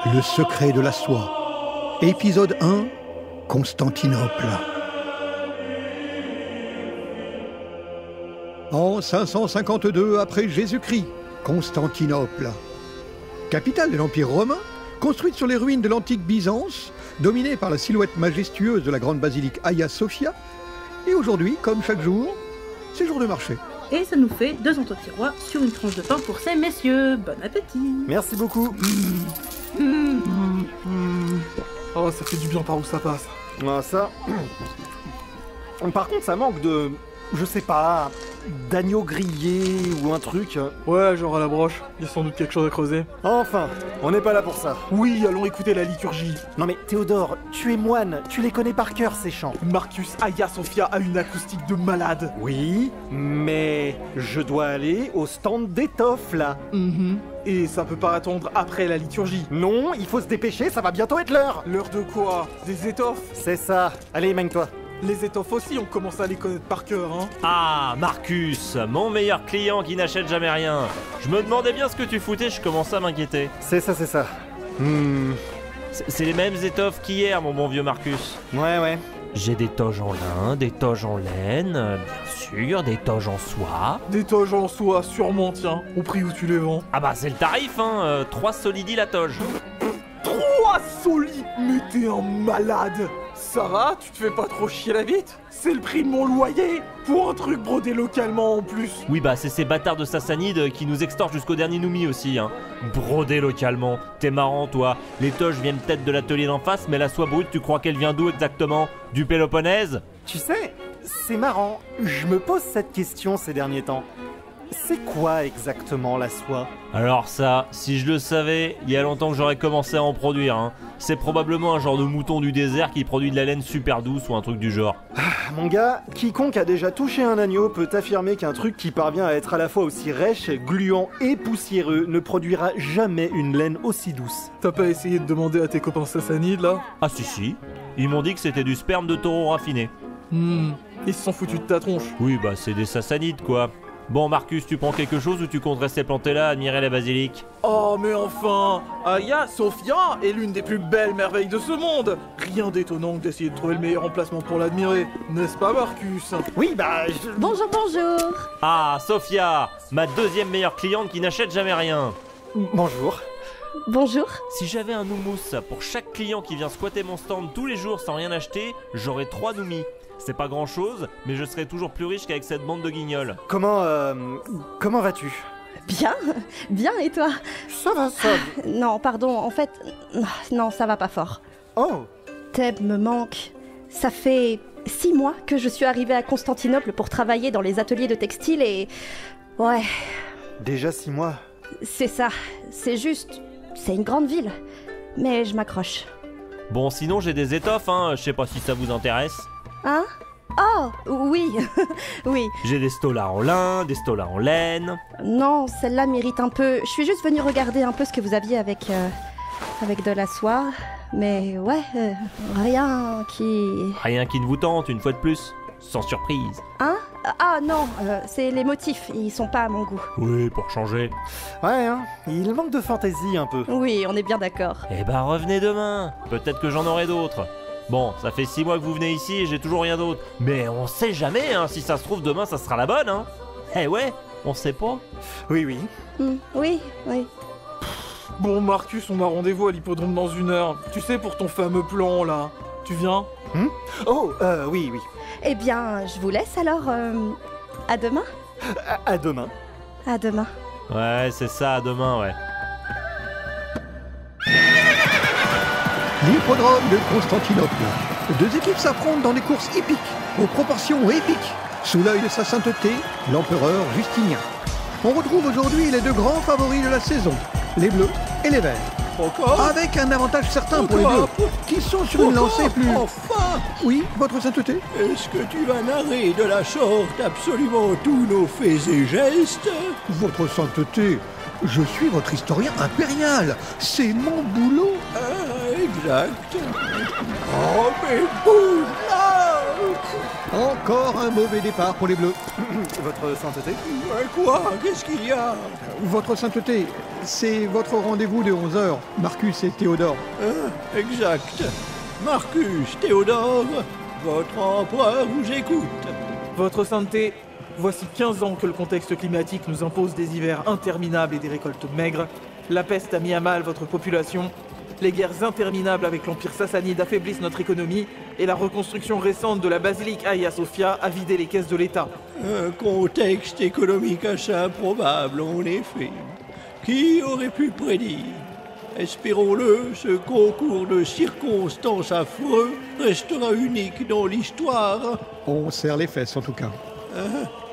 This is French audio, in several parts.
Le secret de la soie. Épisode 1, Constantinople. En 552 après Jésus-Christ, Constantinople. Capitale de l'Empire romain, construite sur les ruines de l'antique Byzance, dominée par la silhouette majestueuse de la grande basilique Hagia Sophia. Et aujourd'hui, comme chaque jour, c'est jour de marché. Et ça nous fait 2 entotirois sur une tranche de pain pour ces messieurs. Bon appétit. Merci beaucoup. Oh, ça fait du bien par où ça passe. Ah, ça... Par contre, ça manque de... Je sais pas... d'agneau grillé ou un truc. Ouais, genre à la broche. Il y a sans doute quelque chose à creuser. Enfin, on n'est pas là pour ça. Oui, allons écouter la liturgie. Non mais Théodore, tu es moine, tu les connais par cœur ces chants. Marcus Hagia Sophia a une acoustique de malade. Oui, mais je dois aller au stand d'étoffe là. Et ça peut pas attendre après la liturgie. Non, il faut se dépêcher, ça va bientôt être l'heure. L'heure de quoi? Des étoffes? C'est ça. Allez, mène-toi. Les étoffes aussi, on commence à les connaître par cœur, hein. Ah, Marcus, mon meilleur client qui n'achète jamais rien. Je me demandais bien ce que tu foutais, je commençais à m'inquiéter. C'est ça, c'est ça. C'est les mêmes étoffes qu'hier, mon bon vieux Marcus. Ouais. J'ai des toges en lin, des toges en laine, bien sûr, des toges en soie. Des toges en soie, sûrement, tiens. Au prix où tu les vends. Ah bah c'est le tarif, hein, 3 solidi la toge. 3 solides. Mais t'es un malade. Ça va? Tu te fais pas trop chier la bite? C'est le prix de mon loyer pour un truc brodé localement en plus. Oui bah c'est ces bâtards de Sassanides qui nous extorquent jusqu'au dernier noumi aussi, hein. Brodé localement, t'es marrant toi. Les toges viennent peut-être de l'atelier d'en face, mais la soie brute, tu crois qu'elle vient d'où exactement? Du Péloponnèse? Tu sais, c'est marrant, je me pose cette question ces derniers temps. C'est quoi exactement la soie? Alors ça, si je le savais, il y a longtemps que j'aurais commencé à en produire, hein. C'est probablement un genre de mouton du désert qui produit de la laine super douce ou un truc du genre. Mon gars, quiconque a déjà touché un agneau peut affirmer qu'un truc qui parvient à être à la fois aussi rêche, gluant et poussiéreux ne produira jamais une laine aussi douce. T'as pas essayé de demander à tes copains sassanides là? Ah si, ils m'ont dit que c'était du sperme de taureau raffiné. Ils se sont foutus de ta tronche. Oui bah c'est des Sassanides quoi. Bon Marcus, tu prends quelque chose ou tu comptes rester planté là, admirer la basilique? Oh mais enfin, Hagia Sophia est l'une des plus belles merveilles de ce monde. Rien d'étonnant que d'essayer de trouver le meilleur emplacement pour l'admirer, n'est-ce pas Marcus? Oui, bah... Bonjour. Ah, Sophia, ma deuxième meilleure cliente qui n'achète jamais rien. Bonjour. Bonjour. Si j'avais un noumous pour chaque client qui vient squatter mon stand tous les jours sans rien acheter, j'aurais 3 noumis. C'est pas grand chose, mais je serais toujours plus riche qu'avec cette bande de guignols. Comment vas-tu? Bien et toi? Ça va. Non, pardon, en fait, non, ça va pas fort. Oh. Thèbes me manque. Ça fait 6 mois que je suis arrivée à Constantinople pour travailler dans les ateliers de textile et... Ouais, Déjà 6 mois. c'est ça, c'est juste... C'est une grande ville, mais je m'accroche. Bon, sinon j'ai des étoffes, hein, je sais pas si ça vous intéresse. Hein? Oh, oui, oui. J'ai des stolas en lin, des stolas en laine. Non, celle-là mérite un peu... Je suis juste venue regarder un peu ce que vous aviez avec de la soie. Mais ouais, rien qui... Rien qui ne vous tente, une fois de plus, sans surprise. Hein? Ah non, c'est les motifs, ils sont pas à mon goût. Oui, pour changer. Ouais, hein, il manque de fantaisie un peu. Oui, on est bien d'accord. Eh ben revenez demain, peut-être que j'en aurai d'autres. Bon, ça fait 6 mois que vous venez ici et j'ai toujours rien d'autre. Mais on sait jamais, hein, si ça se trouve demain ça sera la bonne, hein. Eh ouais, on sait pas. Oui. Oui. Bon Marcus, on a rendez-vous à l'hippodrome dans 1 heure. Tu sais, pour ton fameux plan là. Tu viens? Oh, oui. Eh bien, je vous laisse alors. À demain? À demain. À demain. Ouais, c'est ça, à demain, ouais. L'hippodrome de Constantinople. 2 équipes s'affrontent dans des courses hippiques, aux proportions épiques, sous l'œil de sa sainteté, l'empereur Justinien. On retrouve aujourd'hui les 2 grands favoris de la saison, les Bleus et les Verts. Avec un avantage certain pour les Bleus, qui sont sur une lancée plus... Enfin, Oui, votre sainteté? est-ce que tu vas narrer de la sorte absolument tous nos faits et gestes? Votre sainteté, je suis votre historien impérial. C'est mon boulot. Exact. Oh, mais bouge là! Encore un mauvais départ pour les Bleus. Votre sainteté? Quoi? Qu'est-ce qu'il y a? Votre sainteté, c'est votre rendez-vous de 11h, Marcus et Théodore. Exact. Marcus, Théodore, votre empereur vous écoute. Votre sainteté, voici 15 ans que le contexte climatique nous impose des hivers interminables et des récoltes maigres. La peste a mis à mal votre population. Les guerres interminables avec l'Empire sassanide affaiblissent notre économie et la reconstruction récente de la basilique Hagia Sophia a vidé les caisses de l'État. Un contexte économique assez improbable, en effet. Qui aurait pu le prédire? Espérons-le, ce concours de circonstances affreux restera unique dans l'histoire. On serre les fesses en tout cas.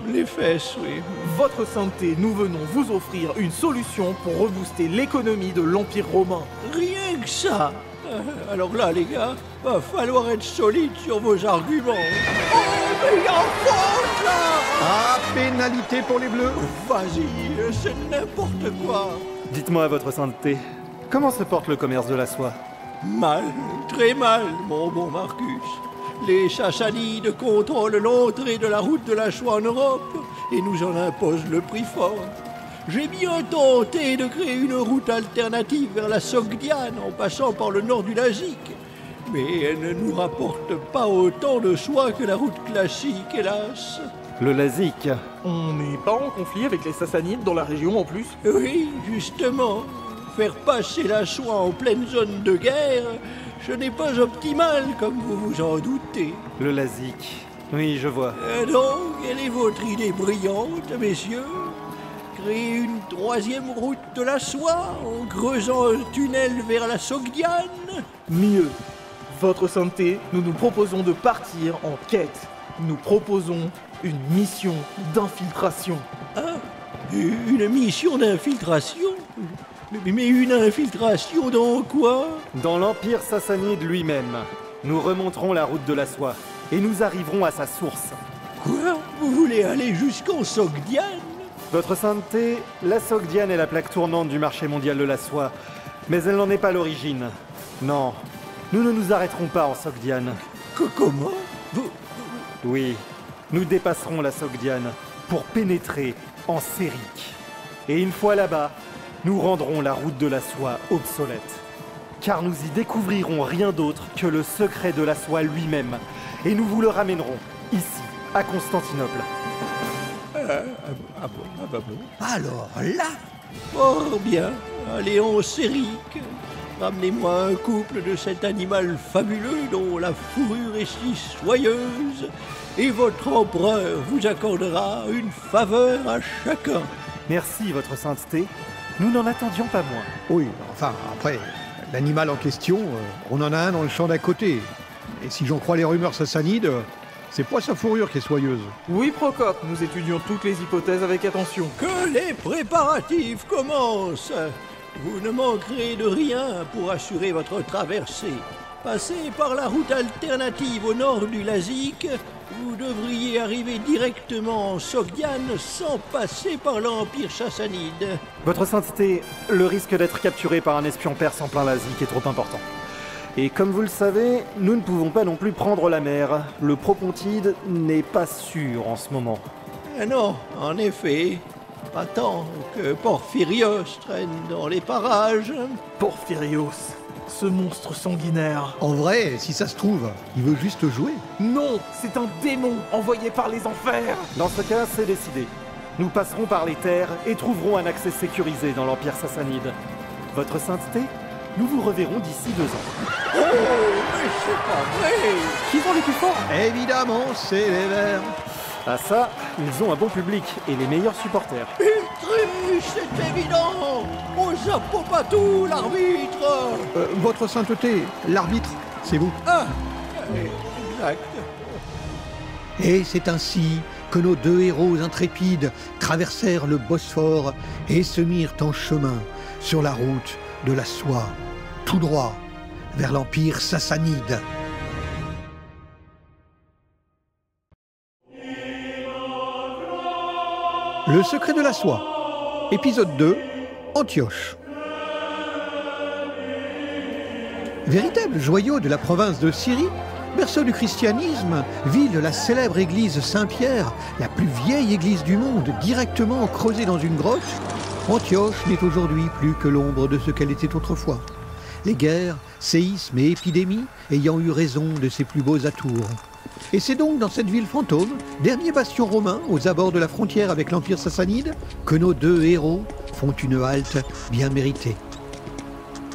Les fesses, oui. Votre sainteté, nous venons vous offrir une solution pour rebooster l'économie de l'Empire romain. Rien que ça. Alors là, les gars, va falloir être solide sur vos arguments. Oh, mais il en faut, là! Ah, pénalité pour les Bleus. Vas-y, c'est n'importe quoi. Dites-moi, votre sainteté, comment se porte le commerce de la soie? Mal, très mal, mon bon Marcus. Les Sassanides contrôlent l'entrée de la route de la soie en Europe et nous en imposent le prix fort. J'ai bien tenté de créer une route alternative vers la Sogdiane en passant par le nord du Lazique, mais elle ne nous rapporte pas autant de soie que la route classique, hélas. Le Lazique. On n'est pas en conflit avec les Sassanides dans la région en plus. Oui, justement, faire passer la soie en pleine zone de guerre, ce n'est pas optimal comme vous vous en doutez. Le Lazique. Oui, je vois. Donc, quelle est votre idée brillante, messieurs? Créer une troisième route de la soie en creusant un tunnel vers la Sogdiane? Mieux. Votre sainteté, nous nous proposons de partir en quête. Nous proposons une mission d'infiltration. Ah, une mission d'infiltration? Mais une infiltration dans quoi? Dans l'Empire sassanide lui-même, nous remonterons la route de la soie et nous arriverons à sa source. Quoi? Vous voulez aller jusqu'en Sogdiane? Votre sainteté, la Sogdiane est la plaque tournante du marché mondial de la soie, mais elle n'en est pas l'origine. Non, nous ne nous arrêterons pas en Sogdiane. Comment? Oui, nous dépasserons la Sogdiane pour pénétrer en Sérique. Et une fois là-bas, nous rendrons la route de la soie obsolète. Car nous y découvrirons rien d'autre que le secret de la soie lui-même. Et nous vous le ramènerons, ici, à Constantinople. Alors là, fort bien, allez en Sérique. Ramenez-moi un couple de cet animal fabuleux dont la fourrure est si soyeuse, et votre empereur vous accordera une faveur à chacun. Merci, votre sainteté. Nous n'en attendions pas moins. Oui, enfin, après, l'animal en question, on en a un dans le champ d'à côté. Et si j'en crois les rumeurs sassanides, c'est pas sa fourrure qui est soyeuse. Oui, Procope, nous étudions toutes les hypothèses avec attention. Que les préparatifs commencent. Vous ne manquerez de rien pour assurer votre traversée. Passez par la route alternative au nord du Lazique, vous devriez arriver directement en Sogdiane sans passer par l'Empire sassanide. Votre sainteté, le risque d'être capturé par un espion perse en plein Lazique est trop important. Et comme vous le savez, nous ne pouvons pas non plus prendre la mer. Le Propontide n'est pas sûr en ce moment. Non, en effet. Attends que Porphyrios traîne dans les parages. Porphyrios, ce monstre sanguinaire. En vrai, si ça se trouve, il veut juste jouer. Non, c'est un démon envoyé par les enfers. Dans ce cas, c'est décidé. Nous passerons par les terres et trouverons un accès sécurisé dans l'Empire sassanide. Votre sainteté, nous vous reverrons d'ici 2 ans. Oh, mais c'est pas vrai! Qui sont les plus forts? Évidemment, c'est les Verts. Ah ça, ils ont un bon public et les meilleurs supporters. Il triche, c'est évident! Au chapeau patou, l'arbitre! Votre sainteté, l'arbitre, c'est vous. Ah, exact. Et c'est ainsi que nos 2 héros intrépides traversèrent le Bosphore et se mirent en chemin sur la route de la soie, tout droit vers l'Empire sassanide. Le secret de la soie, épisode 2, Antioche. Véritable joyau de la province de Syrie, berceau du christianisme, ville de la célèbre église Saint-Pierre, la plus vieille église du monde, directement creusée dans une grotte, Antioche n'est aujourd'hui plus que l'ombre de ce qu'elle était autrefois. Les guerres, séismes et épidémies ayant eu raison de ses plus beaux atours. Et c'est donc dans cette ville fantôme, dernier bastion romain aux abords de la frontière avec l'Empire sassanide, que nos deux héros font une halte bien méritée.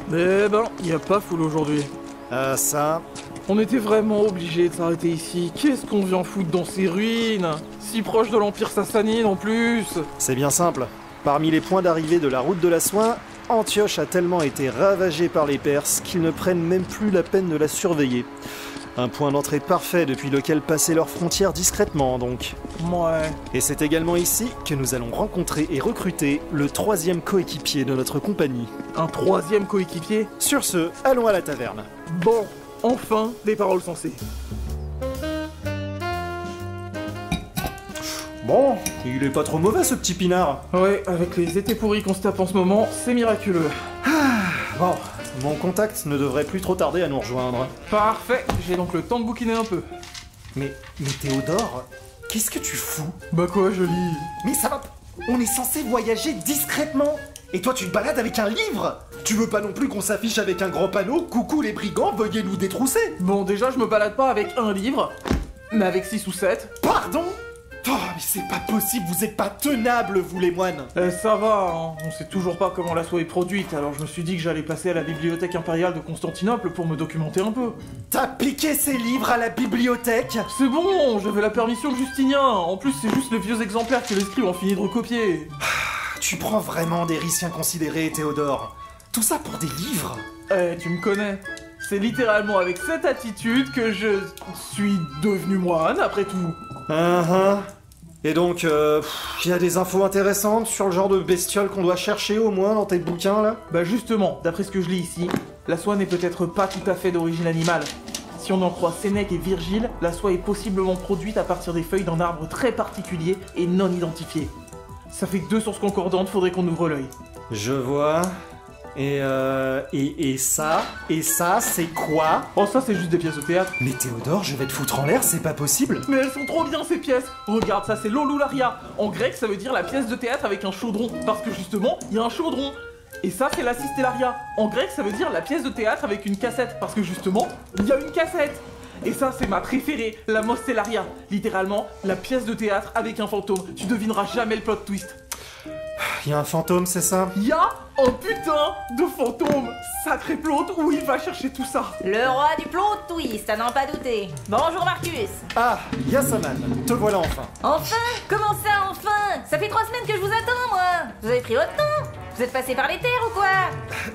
Mais ben, y a pas foule aujourd'hui. Ah ça... On était vraiment obligé de s'arrêter ici. Qu'est-ce qu'on vient foutre dans ces ruines? Si proche de l'Empire sassanide en plus. C'est bien simple. Parmi les points d'arrivée de la route de la soie, Antioche a tellement été ravagée par les Perses qu'ils ne prennent même plus la peine de la surveiller. Un point d'entrée parfait depuis lequel passer leurs frontières discrètement, donc. Ouais. Et c'est également ici que nous allons rencontrer et recruter le 3e coéquipier de notre compagnie. Un 3e coéquipier? Sur ce, allons à la taverne. Bon, enfin, des paroles sensées. Bon, il est pas trop mauvais ce petit pinard. Ouais, avec les étés pourris qu'on se tape en ce moment, c'est miraculeux. Bon, mon contact ne devrait plus trop tarder à nous rejoindre. Parfait, j'ai donc le temps de bouquiner un peu. Mais Théodore, qu'est-ce que tu fous? Bah quoi, je lis? Mais ça va... On est censé voyager discrètement. Et toi tu te balades avec un livre? Tu veux pas non plus qu'on s'affiche avec un grand panneau « Coucou les brigands, veuillez nous détrousser » Bon, déjà, je me balade pas avec un livre, mais avec 6 ou 7. Pardon? Oh, mais c'est pas possible, vous êtes pas tenables, vous les moines. Ça va, hein. On sait toujours pas comment la soie est produite, alors je me suis dit que j'allais passer à la bibliothèque impériale de Constantinople pour me documenter un peu. T'as piqué ces livres à la bibliothèque? C'est bon, j'avais la permission de Justinien. En plus, c'est juste les vieux exemplaires que les scribes ont fini de recopier. Tu prends vraiment des risques inconsidérés, Théodore. Tout ça pour des livres? Tu me connais. C'est littéralement avec cette attitude que je suis devenu moine, après tout. Et donc, y a des infos intéressantes sur le genre de bestiole qu'on doit chercher au moins dans tes bouquins, là? Bah justement, d'après ce que je lis ici, la soie n'est peut-être pas tout à fait d'origine animale. Si on en croit Sénèque et Virgile, la soie est possiblement produite à partir des feuilles d'un arbre très particulier et non identifié. Ça fait que 2 sources concordantes, faudrait qu'on ouvre l'œil. Je vois... Et ça, c'est quoi? Oh, ça, c'est juste des pièces de théâtre. Mais Théodore, je vais te foutre en l'air, c'est pas possible. Mais elles sont trop bien, ces pièces. Regarde, ça, c'est l'Olularia. En grec, ça veut dire la pièce de théâtre avec un chaudron. Parce que justement, il y a un chaudron. Et ça, c'est la Cistellaria. En grec, ça veut dire la pièce de théâtre avec une cassette. Parce que justement, il y a une cassette. Et ça, c'est ma préférée, la Mostellaria. Littéralement, la pièce de théâtre avec un fantôme. Tu devineras jamais le plot twist. Y a un fantôme, c'est ça? Y a un putain de fantôme. Sacré plot, où il va chercher tout ça? Le roi du plot twist, à n'en pas douter. Bonjour Marcus. Ah, Yasaman, te voilà enfin. Enfin? Comment ça, enfin? Ça fait 3 semaines que je vous attends, moi. Vous avez pris votre temps? Vous êtes passé par les terres ou quoi?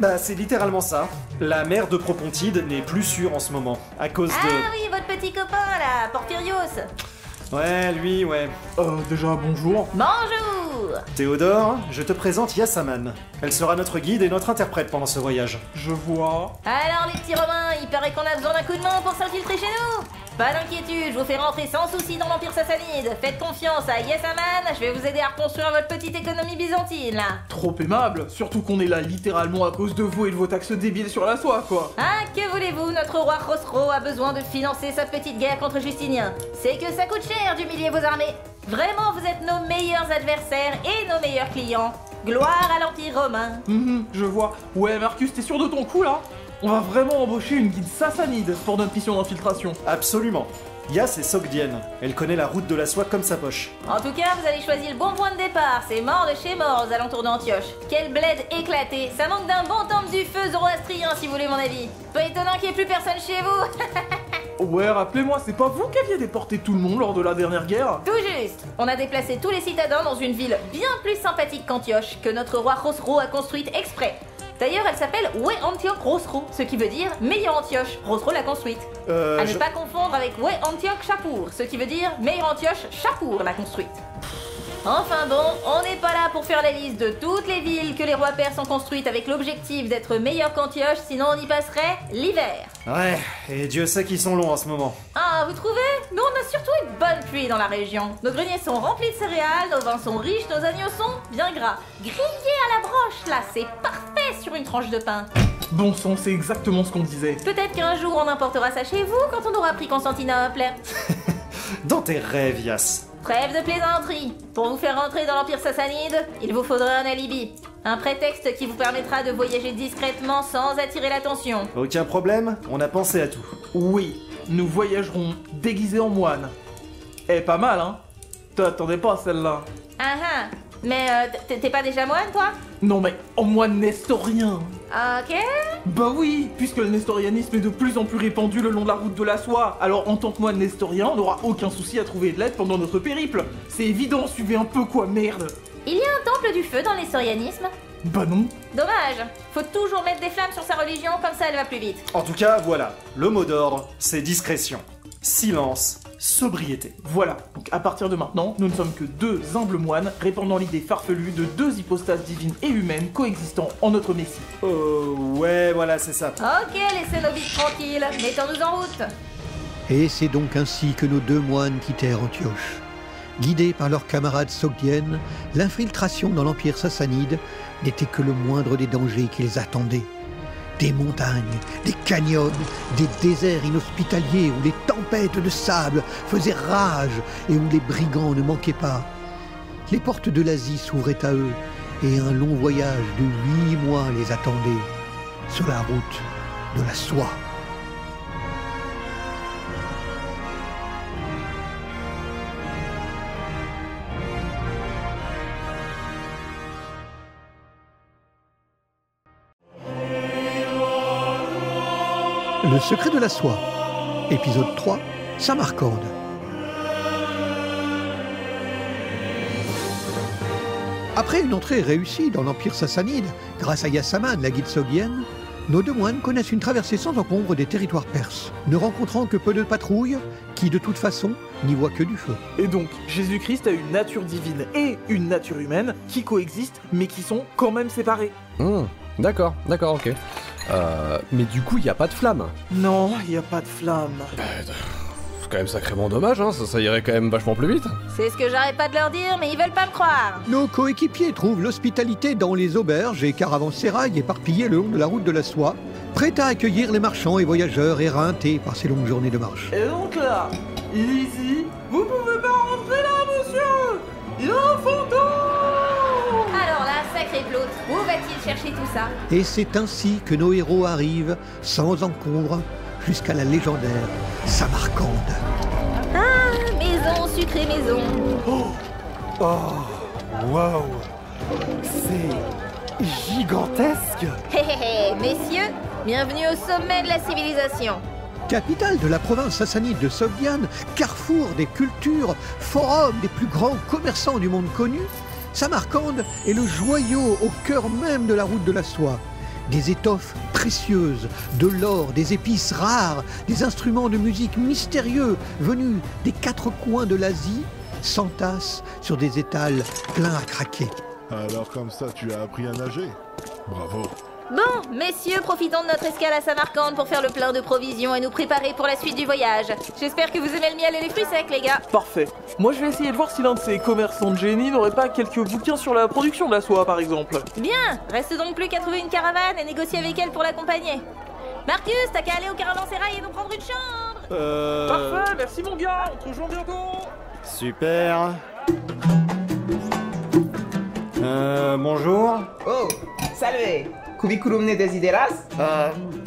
Bah, c'est littéralement ça. La mer de Propontide n'est plus sûre en ce moment, à cause Ah de... oui, votre petit copain, là, Porphyrios. Ouais, lui, ouais. Déjà, bonjour. Bonjour. Théodore, je te présente Yasaman. Elle sera notre guide et notre interprète pendant ce voyage. Je vois. Alors, les petits Romains, il paraît qu'on a besoin d'un coup de main pour s'infiltrer chez nous. Pas d'inquiétude, je vous fais rentrer sans souci dans l'Empire sassanide. Faites confiance à Yasaman, je vais vous aider à reconstruire votre petite économie byzantine, là. Trop aimable, surtout qu'on est là littéralement à cause de vous et de vos taxes débiles sur la soie, quoi. Ah, que voulez-vous, notre roi Khosrow a besoin de financer sa petite guerre contre Justinien. C'est que ça coûte cher d'humilier vos armées. Vraiment, vous êtes nos meilleurs adversaires et nos meilleurs clients. Gloire à l'Empire romain. Je vois. Ouais, Marcus, t'es sûr de ton coup, là? On va vraiment embaucher une guide sassanide pour notre mission d'infiltration. Absolument. Yas est Sogdienne. Elle connaît la route de la soie comme sa poche. En tout cas, vous avez choisi le bon point de départ. C'est mort de chez mort aux alentours d'Antioche. Quel bled éclaté. Ça manque d'un bon temple du feu zoroastrien, si vous voulez mon avis. Peu étonnant qu'il n'y ait plus personne chez vous. Ouais, rappelez-moi, c'est pas vous qui aviez déporté tout le monde lors de la dernière guerre? Tout juste. On a déplacé tous les citadins dans une ville bien plus sympathique qu'Antioche, que notre roi Khosrow a construite exprès. D'ailleurs, elle s'appelle We Antioch Khosrow, ce qui veut dire meilleure Antioche. Khosrow l'a construite. À ne pas confondre avec We Antioch Shapur, ce qui veut dire meilleure Antioche Shapur l'a construite. Enfin bon, on n'est pas là pour faire la liste de toutes les villes que les rois perses ont construites avec l'objectif d'être meilleurs qu'Antioche, sinon on y passerait l'hiver. Ouais, et Dieu sait qu'ils sont longs en ce moment. Ah, vous trouvez? Nous on a surtout une bonne pluie dans la région. Nos greniers sont remplis de céréales, nos vins sont riches, nos agneaux sont bien gras. Grillés à la broche, là, c'est parfait sur une tranche de pain. Bon sang, c'est exactement ce qu'on disait. Peut-être qu'un jour on importera ça chez vous quand on aura pris Constantinople. Dans tes rêves, Yas. Trêve de plaisanterie. Pour vous faire entrer dans l'Empire sassanide, il vous faudra un alibi. Un prétexte qui vous permettra de voyager discrètement sans attirer l'attention. Aucun problème, on a pensé à tout. Oui, nous voyagerons déguisés en moines. Eh, pas mal, hein? T'attendais pas à celle-là. Ah ah. Mais t'es pas déjà moine, toi? Non mais, en moine nestorien. Ok. Bah oui, puisque le nestorianisme est de plus en plus répandu le long de la route de la soie. Alors en tant que moine nestorien, on n'aura aucun souci à trouver de l'aide pendant notre périple. C'est évident, suivez un peu quoi, merde. Il y a un temple du feu dans l'historianisme? Bah non. Dommage. Faut toujours mettre des flammes sur sa religion, comme ça elle va plus vite. En tout cas, voilà, le mot d'ordre, c'est discrétion. Silence, sobriété. Voilà, donc à partir de maintenant, nous ne sommes que deux humbles moines répandant l'idée farfelue de deux hypostases divines et humaines coexistant en notre Messie. Ouais, voilà, c'est ça. Ok, laissez nos vies tranquilles. Mettons-nous en route. Et c'est donc ainsi que nos 2 moines quittèrent Antioche. Guidés par leurs camarades sogdiennes, l'infiltration dans l'Empire sassanide n'était que le moindre des dangers qui les attendaient. Des montagnes, des canyons, des déserts inhospitaliers où les tempêtes de sable faisaient rage et où les brigands ne manquaient pas. Les portes de l'Asie s'ouvraient à eux et un long voyage de 8 mois les attendait sur la route de la soie. Le secret de la soie, épisode 3, Samarcande. Après une entrée réussie dans l'Empire sassanide, grâce à Yasaman, la guide sogdienne, nos 2 moines connaissent une traversée sans encombre des territoires perses, ne rencontrant que peu de patrouilles, qui de toute façon n'y voient que du feu. Et donc, Jésus-Christ a une nature divine et une nature humaine qui coexistent, mais qui sont quand même séparées. D'accord, ok. Mais du coup, il n'y a pas de flamme. Non, il n'y a pas de flamme. C'est quand même sacrément dommage, hein, ça irait quand même vachement plus vite. C'est ce que j'arrête pas de leur dire, mais ils veulent pas me croire. Nos coéquipiers trouvent l'hospitalité dans les auberges et caravansérails éparpillés le long de la route de la soie, prêts à accueillir les marchands et voyageurs éreintés par ces longues journées de marche. Et donc là, ici, vous pouvez pas rentrer là, monsieur. Il y a un fantôme. Alors là, sacré Claude, où va-t-il chercher tout ça? Et c'est ainsi que nos héros arrivent, sans encombre, jusqu'à la légendaire Samarcande. Ah, maison, sucrée maison. Oh, wow, c'est gigantesque. Hé hé hé, messieurs, bienvenue au sommet de la civilisation. Capitale de la province sassanide de Sogdiane, carrefour des cultures, forum des plus grands commerçants du monde connu, Samarcande est le joyau au cœur même de la route de la soie. Des étoffes précieuses, de l'or, des épices rares, des instruments de musique mystérieux venus des 4 coins de l'Asie s'entassent sur des étals pleins à craquer. Alors comme ça, tu as appris à nager. Bravo. Bon, messieurs, profitons de notre escale à Samarcande pour faire le plein de provisions et nous préparer pour la suite du voyage. J'espère que vous aimez le miel et les fruits secs, les gars. Parfait. Moi, je vais essayer de voir si l'un de ces commerçants de génie n'aurait pas quelques bouquins sur la production de la soie, par exemple. Bien, reste donc plus qu'à trouver une caravane et négocier avec elle pour l'accompagner. Marcus, t'as qu'à aller au caravansérail et nous prendre une chambre. Parfait, merci mon gars, on te rejoint bientôt. Super. Bonjour. Oh, salve. Cubiculum ne desideras?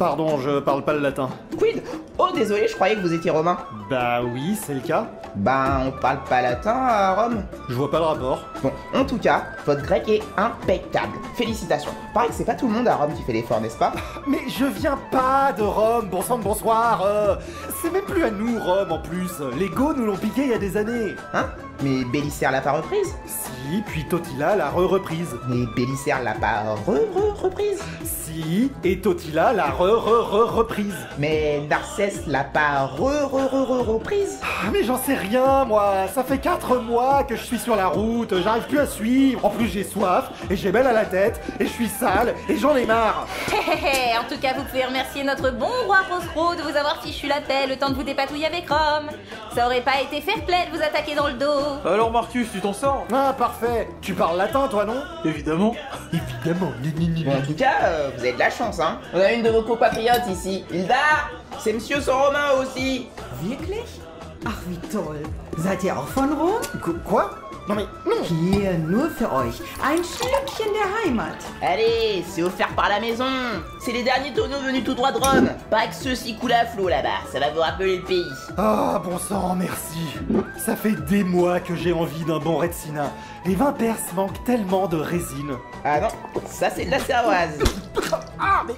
Pardon, je parle pas le latin. Quid? Oh, désolé, je croyais que vous étiez romain. Bah oui, c'est le cas. Ben, on parle pas latin à Rome. Je vois pas le rapport. Bon, en tout cas, votre grec est impeccable. Félicitations. Pareil que c'est pas tout le monde à Rome qui fait l'effort, n'est-ce pas? Mais je viens pas de Rome, bon sang de bonsoir. C'est même plus à nous, Rome, en plus. Les Goths nous l'ont piqué il y a des années. Hein? Mais Bélicère l'a pas reprise? Si, puis Totila l'a reprise. Mais Bélicère l'a pas reprise? Si, et Totila l'a reprise. Mais Narcisse l'a pas reprise? Ah, mais j'en sais rien, moi. Ça fait 4 mois que je suis sur la route, j'arrive plus à suivre. En plus, j'ai soif, et j'ai mal à la tête, et je suis sale, et j'en ai marre. Hé hé hé, en tout cas, vous pouvez remercier notre bon roi Rosro de vous avoir fichu la paix le temps de vous dépatouiller avec Rome. Ça aurait pas été fair play de vous attaquer dans le dos. Alors Marcus, tu t'en sors? Ah, parfait. Tu parles latin, toi, non? Évidemment. Évidemment. Bon, en tout cas, vous avez de la chance, hein. On a une de vos compatriotes ici. Hilda, c'est Monsieur Saint-Romain aussi. Wirklich? Ach, wie toll. Seid ihr auch von Rom? Quoi? Non mais, non. Hier, nur für euch. Ein Schlückchen der Heimat. Allez, c'est offert par la maison. C'est les derniers tonneaux venus tout droit de Rome. Pas que ceux-ci coulent à flot là-bas, ça va vous rappeler le pays. Ah, bon sang, merci. Ça fait des mois que j'ai envie d'un bon Retsina. Les vins perses manquent tellement de résine. Ah non, ça c'est de la cervoise. Ah, mais...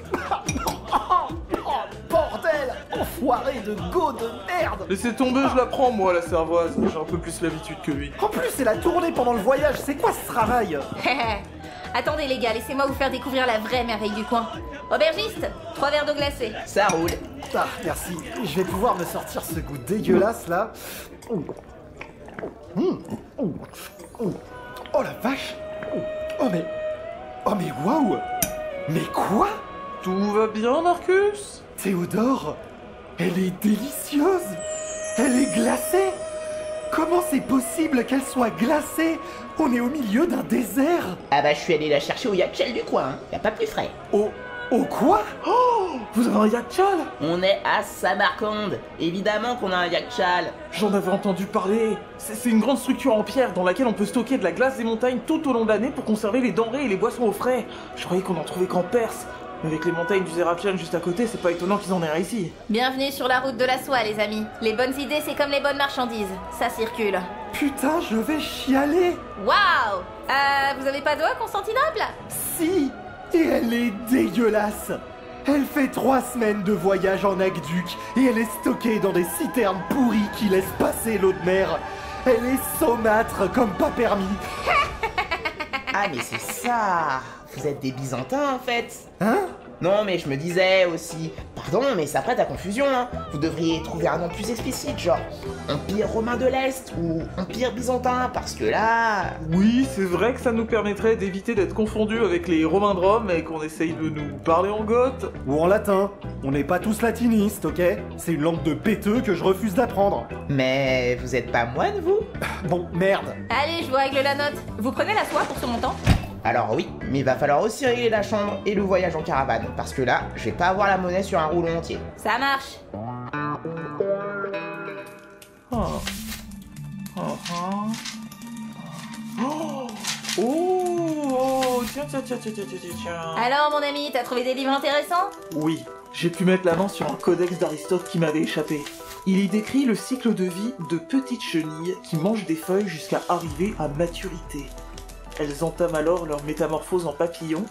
bordel! Enfoiré de go de merde! Laissez tomber, je la prends moi la cervoise. J'ai un peu plus l'habitude que lui. En plus, c'est la tournée pendant le voyage, c'est quoi ce travail? Attendez les gars, laissez-moi vous faire découvrir la vraie merveille du coin. Aubergiste, 3 verres d'eau glacée. Ça roule. Ah, merci. Je vais pouvoir me sortir ce goût dégueulasse là. Oh la vache! Oh mais waouh! Mais quoi? Tout va bien, Marcus? Théodore, elle est délicieuse. Elle est glacée. Comment c'est possible qu'elle soit glacée? On est au milieu d'un désert. Ah bah je suis allé la chercher au Yakchal du coin, hein. Y a pas plus frais. Au quoi? Oh, vous avez un Yakchal? On est à Samarcande. Évidemment qu'on a un Yakchal. J'en avais entendu parler. C'est une grande structure en pierre dans laquelle on peut stocker de la glace des montagnes tout au long de l'année pour conserver les denrées et les boissons au frais. Je croyais qu'on en trouvait qu'en Perse. Mais avec les montagnes du Zerapian juste à côté, c'est pas étonnant qu'ils en aient un ici. Bienvenue sur la route de la soie, les amis. Les bonnes idées, c'est comme les bonnes marchandises. Ça circule. Putain, je vais chialer. Waouh! Vous avez pas d'eau à Constantinople? Si. Et elle est dégueulasse. Elle fait 3 semaines de voyage en aqueduc et elle est stockée dans des citernes pourries qui laissent passer l'eau de mer. Elle est saumâtre comme pas permis. Ah mais c'est ça. Vous êtes des Byzantins en fait. Hein? Non mais je me disais aussi. Pardon mais ça prête à confusion hein. Vous devriez trouver un nom plus explicite, genre Empire romain de l'Est ou Empire byzantin, parce que là... Oui, c'est vrai que ça nous permettrait d'éviter d'être confondus avec les Romains de Rome et qu'on essaye de nous parler en goth. Ou en latin. On n'est pas tous latinistes, ok? C'est une langue de péteux que je refuse d'apprendre. Mais vous êtes pas moine vous? Bon, merde. Allez, je vous règle la note. Vous prenez la soie pour ce montant? Alors oui, mais il va falloir aussi régler la chambre et le voyage en caravane, parce que là, je vais pas avoir la monnaie sur un rouleau entier. Ça marche. Tiens. Alors, mon ami, t'as trouvé des livres intéressants? Oui, j'ai pu mettre la main sur un codex d'Aristote qui m'avait échappé. Il y décrit le cycle de vie de petites chenilles qui mangent des feuilles jusqu'à arriver à maturité. Elles entament alors leur métamorphose en papillon,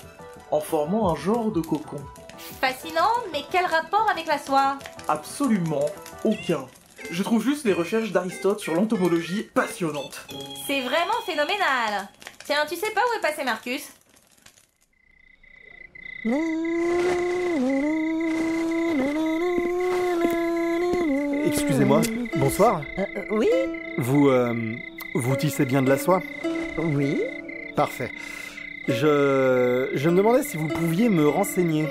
en formant un genre de cocon. Fascinant, mais quel rapport avec la soie? Absolument aucun. Je trouve juste les recherches d'Aristote sur l'entomologie passionnantes. C'est vraiment phénoménal. Tiens, tu sais pas où est passé Marcus? Excusez-moi, bonsoir. Oui? Vous tissez bien de la soie? Oui? Parfait. Je me demandais si vous pouviez me renseigner.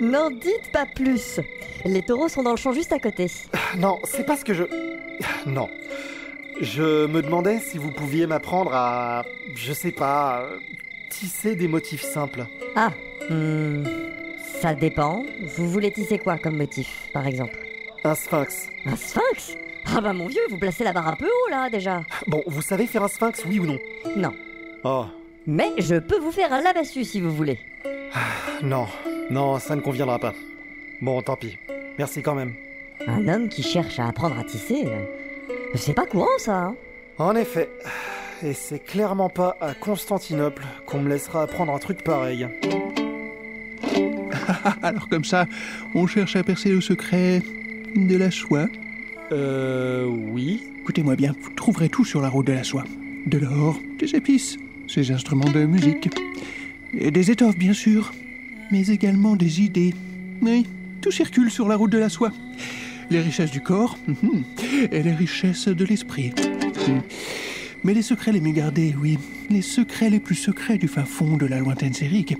N'en dites pas plus. Les taureaux sont dans le champ juste à côté. Non, c'est pas ce que je... Non. Je me demandais si vous pouviez m'apprendre à... Je sais pas... tisser des motifs simples. Ah, ça dépend. Vous voulez tisser quoi comme motif, par exemple? Un sphinx. Un sphinx? Ah bah mon vieux, vous placez la barre un peu haut là, déjà. Bon, vous savez faire un sphinx, oui ou non? Non. Oh. Mais je peux vous faire un lamassu si vous voulez. Non, ça ne conviendra pas. Bon, tant pis. Merci quand même. Un homme qui cherche à apprendre à tisser, c'est pas courant ça, hein? En effet. Et c'est clairement pas à Constantinople qu'on me laissera apprendre un truc pareil. Alors comme ça, on cherche à percer le secret de la soie. Oui. Écoutez-moi bien, vous trouverez tout sur la route de la soie. De l'or, des épices, ces instruments de musique, et des étoffes bien sûr, mais également des idées. Oui, tout circule sur la route de la soie. Les richesses du corps et les richesses de l'esprit. Mais les secrets les mieux gardés, oui, les secrets les plus secrets du fin fond de la lointaine Sérique,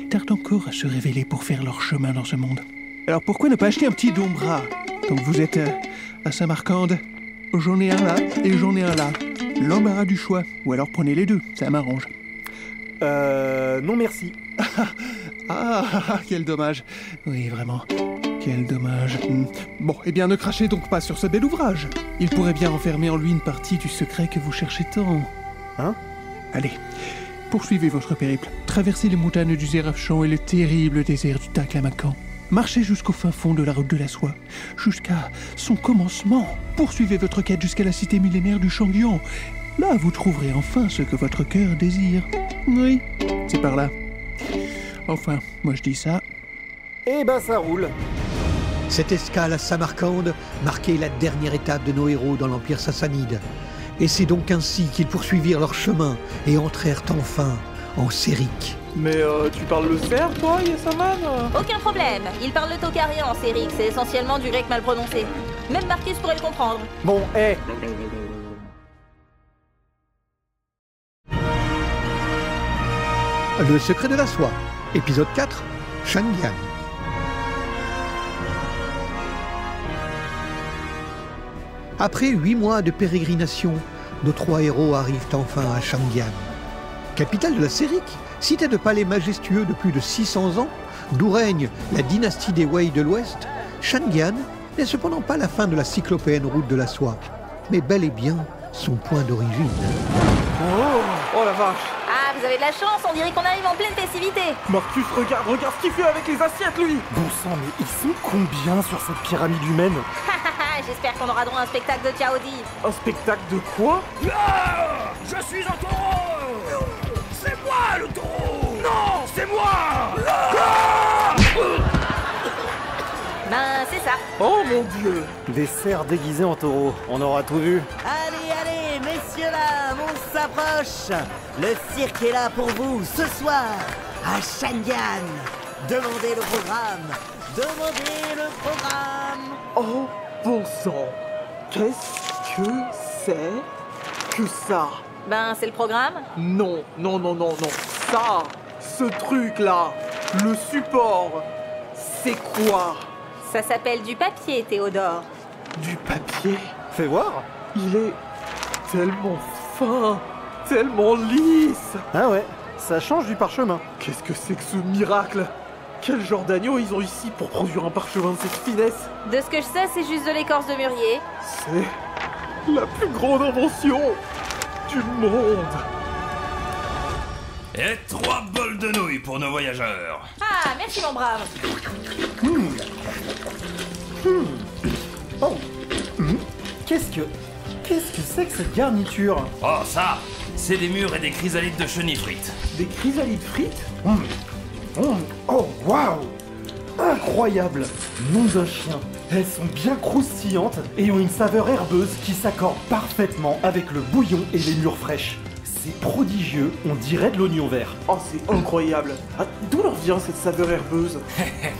tardent encore à se révéler pour faire leur chemin dans ce monde. Alors pourquoi ne pas acheter un petit dombra, tant que vous êtes à Samarcande? J'en ai un là et j'en ai un là. L'embarras du choix. Ou alors prenez les deux, ça m'arrange. Non merci. Ah, quel dommage. Oui, vraiment. Quel dommage. Bon, eh bien, ne crachez donc pas sur ce bel ouvrage. Il pourrait bien renfermer en lui une partie du secret que vous cherchez tant. Hein? Allez, poursuivez votre périple. Traversez les montagnes du Zérafchan et le terrible désert du Taklamakan. Marchez jusqu'au fin fond de la route de la soie, jusqu'à son commencement. Poursuivez votre quête jusqu'à la cité millénaire du Shangyan. Là, vous trouverez enfin ce que votre cœur désire. Oui, c'est par là. Enfin, moi je dis ça. Eh ben ça roule. Cette escale à Samarcande marquait la dernière étape de nos héros dans l'Empire sassanide. Et c'est donc ainsi qu'ils poursuivirent leur chemin et entrèrent enfin en Séric. Mais tu parles le serbe, toi, Yasaman? Aucun problème. Il parle le tocarien en Séric, c'est essentiellement du grec mal prononcé. Même Marcus pourrait le comprendre. Bon, Le secret de la soie, épisode 4, Shangyan. Après 8 mois de pérégrination, nos 3 héros arrivent enfin à Shangyan. Capitale de la Séric, cité de palais majestueux de plus de 600 ans, d'où règne la dynastie des Wei de l'Ouest, Shangyan n'est cependant pas la fin de la cyclopéenne route de la soie, mais bel et bien son point d'origine. Oh la vache! Ah, vous avez de la chance, on dirait qu'on arrive en pleine festivité. Marcus, regarde ce qu'il fait avec les assiettes, lui! bon sang, mais ils sont combien sur cette pyramide humaine? J'espère qu'on aura droit à un spectacle de Chaodi. Un spectacle de quoi? Ah, je suis un taureau! C'est moi le taureau! Non, c'est moi! Ah! Ben, c'est ça. Oh mon dieu! Des cerfs déguisés en taureaux, on aura tout vu. Allez, messieurs dames, on s'approche. Le cirque est là pour vous ce soir à Shangyan. Demandez le programme. Demandez le programme. Oh bon sang! Qu'est-ce que c'est que ça? Ben, c'est le programme. Non. Ça, ce truc-là, le support, c'est quoi? Ça s'appelle du papier, Théodore. Du papier? Fais voir. Il est tellement fin, tellement lisse. Ah ouais, ça change du parchemin. Qu'est-ce que c'est que ce miracle? Quel genre d'agneau ils ont ici pour produire un parchemin de cette finesse? De ce que je sais, c'est juste de l'écorce de mûrier. C'est la plus grande invention du monde. Et 3 bols de nouilles pour nos voyageurs. Ah, merci mon brave. Oh. Qu'est-ce que c'est que cette garniture? Oh ça, c'est des mûres et des chrysalides de chenilles frites. Des chrysalides frites? Oh waouh! Incroyable! Nom d'un chien. Elles sont bien croustillantes et ont une saveur herbeuse qui s'accorde parfaitement avec le bouillon et les mûres fraîches. C'est prodigieux, on dirait de l'oignon vert. Oh, c'est incroyable. Ah, d'où leur vient cette saveur herbeuse?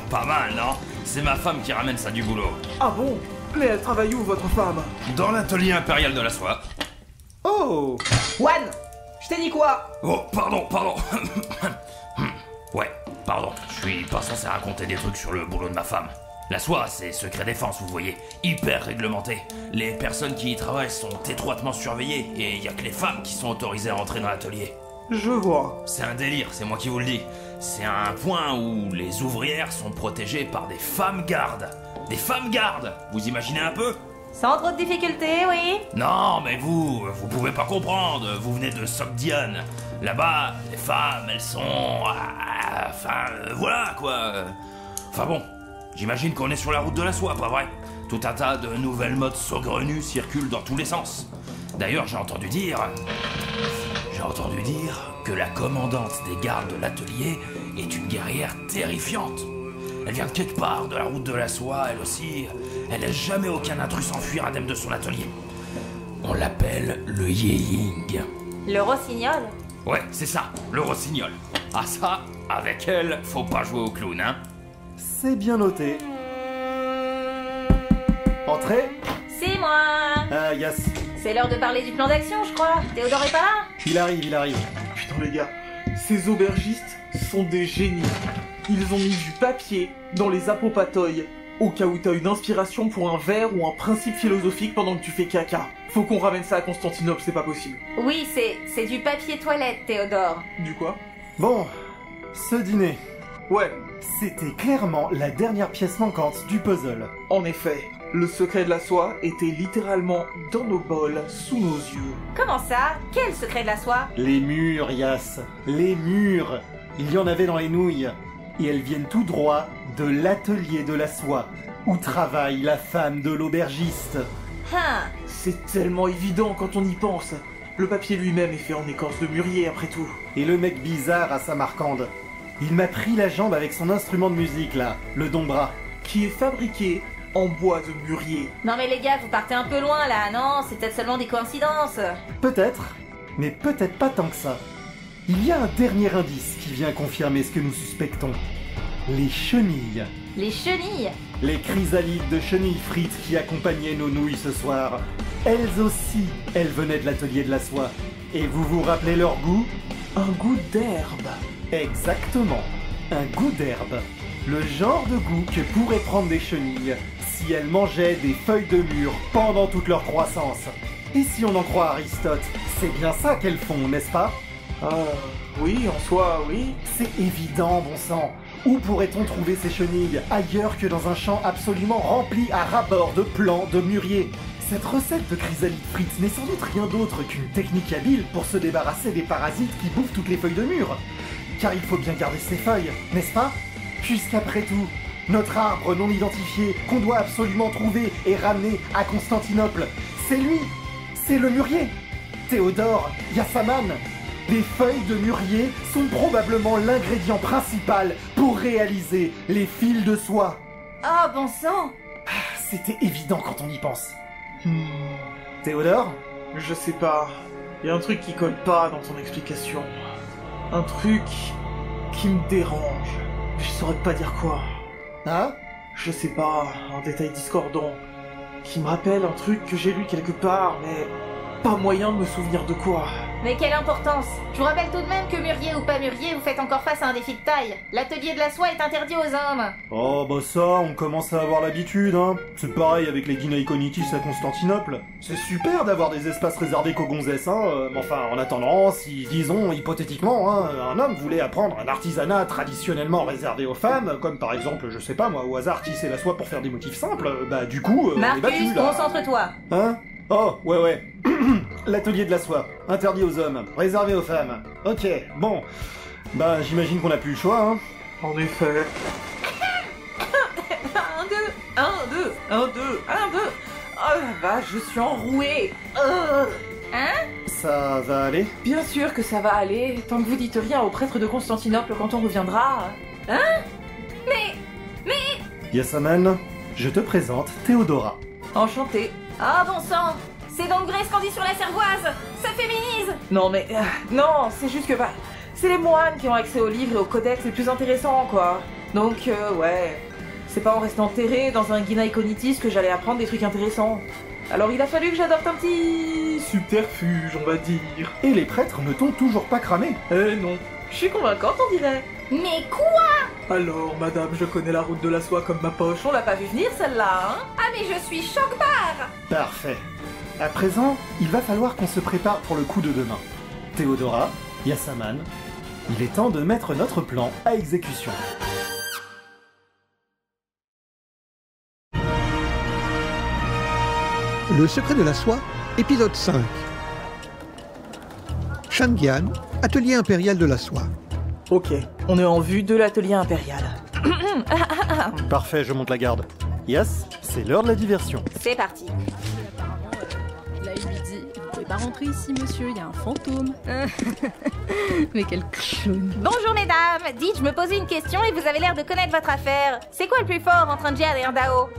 Pas mal, non? C'est ma femme qui ramène ça du boulot. Ah bon? Mais elle travaille où, votre femme? Dans l'atelier impérial de la soie. Oh! Juan, je t'ai dit quoi? Oh, pardon. Ouais, pardon, je suis pas censé raconter des trucs sur le boulot de ma femme. La soie, c'est secret défense, vous voyez, hyper réglementé. Les personnes qui y travaillent sont étroitement surveillées et y a que les femmes qui sont autorisées à rentrer dans l'atelier. Je vois. C'est un délire, c'est moi qui vous le dis. C'est un point où les ouvrières sont protégées par des femmes gardes. Des femmes gardes, vous imaginez un peu? Sans trop de difficultés, oui. Non, mais vous pouvez pas comprendre, vous venez de Sogdian. Là-bas, les femmes, elles sont... voilà, quoi. Enfin bon, j'imagine qu'on est sur la route de la soie, pas vrai? Tout un tas de nouvelles modes saugrenues circulent dans tous les sens. D'ailleurs, j'ai entendu dire que la commandante des gardes de l'atelier est une guerrière terrifiante. Elle vient de quelque part, de la route de la soie, elle aussi. Elle laisse jamais aucun intrus s'enfuir indemne de son atelier. On l'appelle le Yeying. Le rossignol? Ouais, c'est ça, le rossignol. Ah ça, avec elle, faut pas jouer au clown, hein? C'est bien noté. Entrez. C'est moi. Ah, yes. C'est l'heure de parler du plan d'action, je crois. Théodore est pas là? Il arrive. Putain les gars, ces aubergistes sont des génies. Ils ont mis du papier dans les apopatoïs Au cas où t'as une inspiration pour un vers ou un principe philosophique pendant que tu fais caca. Faut qu'on ramène ça à Constantinople, c'est pas possible. Oui, c'est du papier toilette, Théodore. Du quoi? Bon, ce dîner, Ouais, c'était clairement la dernière pièce manquante du puzzle. en effet, le secret de la soie était littéralement dans nos bols, sous nos yeux. Comment ça? Quel secret de la soie? Les murs, Yas, les murs. Il y en avait dans les nouilles. Et elles viennent tout droit de l'atelier de la soie, où travaille la femme de l'aubergiste. Hein. C'est tellement évident quand on y pense. Le papier lui-même est fait en écorce de mûrier après tout. Et le mec bizarre à Samarcande, il m'a pris la jambe avec son instrument de musique là, le dombra. Qui est fabriqué en bois de mûrier. Non mais les gars, vous partez un peu loin là, non? C'est peut-être seulement des coïncidences. Peut-être, mais peut-être pas tant que ça. Il y a un dernier indice qui vient confirmer ce que nous suspectons. Les chenilles. Les chenilles? Les chrysalides de chenilles frites qui accompagnaient nos nouilles ce soir. Elles aussi, elles venaient de l'atelier de la soie. Et vous vous rappelez leur goût? Un goût d'herbe. Exactement, un goût d'herbe. Le genre de goût que pourraient prendre des chenilles si elles mangeaient des feuilles de mûr pendant toute leur croissance. Et si on en croit Aristote, c'est bien ça qu'elles font, n'est-ce pas? Oui, en soi, oui. C'est évident, bon sang. Où pourrait-on trouver ces chenilles ailleurs que dans un champ absolument rempli à ras-bord de plants de mûrier? Cette recette de chrysalide frites n'est sans doute rien d'autre qu'une technique habile pour se débarrasser des parasites qui bouffent toutes les feuilles de mûr. Car il faut bien garder ces feuilles, n'est-ce pas? Puisqu'après tout, notre arbre non identifié qu'on doit absolument trouver et ramener à Constantinople, c'est lui, c'est le mûrier, Théodore Yassaman. Les feuilles de mûrier sont probablement l'ingrédient principal pour réaliser les fils de soie. Oh bon sang! C'était évident quand on y pense. Théodore? Je sais pas. Y a un truc qui colle pas dans ton explication. Un truc qui me dérange. Je saurais pas dire quoi. Hein? Je sais pas, un détail discordant. Qui me rappelle un truc que j'ai lu quelque part, mais pas moyen de me souvenir de quoi. Mais quelle importance! Je vous rappelle tout de même que mûrier ou pas mûrier, vous faites encore face à un défi de taille. L'atelier de la soie est interdit aux hommes. Oh bah ça, on commence à avoir l'habitude, hein. C'est pareil avec les gynaeconitis à Constantinople. C'est super d'avoir des espaces réservés qu'aux gonzesses, hein. Mais enfin, en attendant, si, disons, hypothétiquement, hein, un homme voulait apprendre un artisanat traditionnellement réservé aux femmes, comme par exemple, je sais pas moi, au hasard tisser la soie pour faire des motifs simples, bah du coup, on est Marcus, battu, là. concentre-toi. Hein? Oh, ouais. L'atelier de la soie, interdit aux hommes, réservé aux femmes. Ok, bon. Bah, j'imagine qu'on a plus le choix, hein. En effet. 1, 2, 1, 2, 1, 2, 1, 2. Oh la vache, je suis enrouée. Hein? Ça va aller? Bien sûr que ça va aller, tant que vous dites rien au prêtre de Constantinople quand on reviendra. Hein? Mais... Yassaman, je te présente Théodora. Enchanté. Ah bon sang! C'est donc Grace qu'on dit sur la cervoise! Ça féminise! Non mais... non, c'est juste que... bah, c'est les moines qui ont accès aux livres et aux codex les plus intéressants, quoi. Donc, ouais... C'est pas en restant enterré dans un gynaeconitis que j'allais apprendre des trucs intéressants. Alors il a fallu que j'adopte un petit... subterfuge, on va dire. Et les prêtres ne t'ont toujours pas cramé? Non. Je suis convaincante, on dirait. Mais quoi? Alors, madame, je connais la route de la soie comme ma poche. On l'a pas vu venir, celle-là, hein? Ah mais je suis choc-barre! Parfait. À présent, il va falloir qu'on se prépare pour le coup de demain. Théodora, Yassaman, il est temps de mettre notre plan à exécution. Le secret de la soie, épisode 5. Shandian, atelier impérial de la soie. Ok, on est en vue de l'atelier impérial. Parfait, je monte la garde. Yas, c'est l'heure de la diversion. C'est parti. Là, il lui dit, vous pouvez pas rentrer ici, monsieur, il y a un fantôme. Mais quel clown. Bonjour mesdames, dites, je me posais une question et vous avez l'air de connaître votre affaire. C'est quoi le plus fort entre un Jian et un Dao?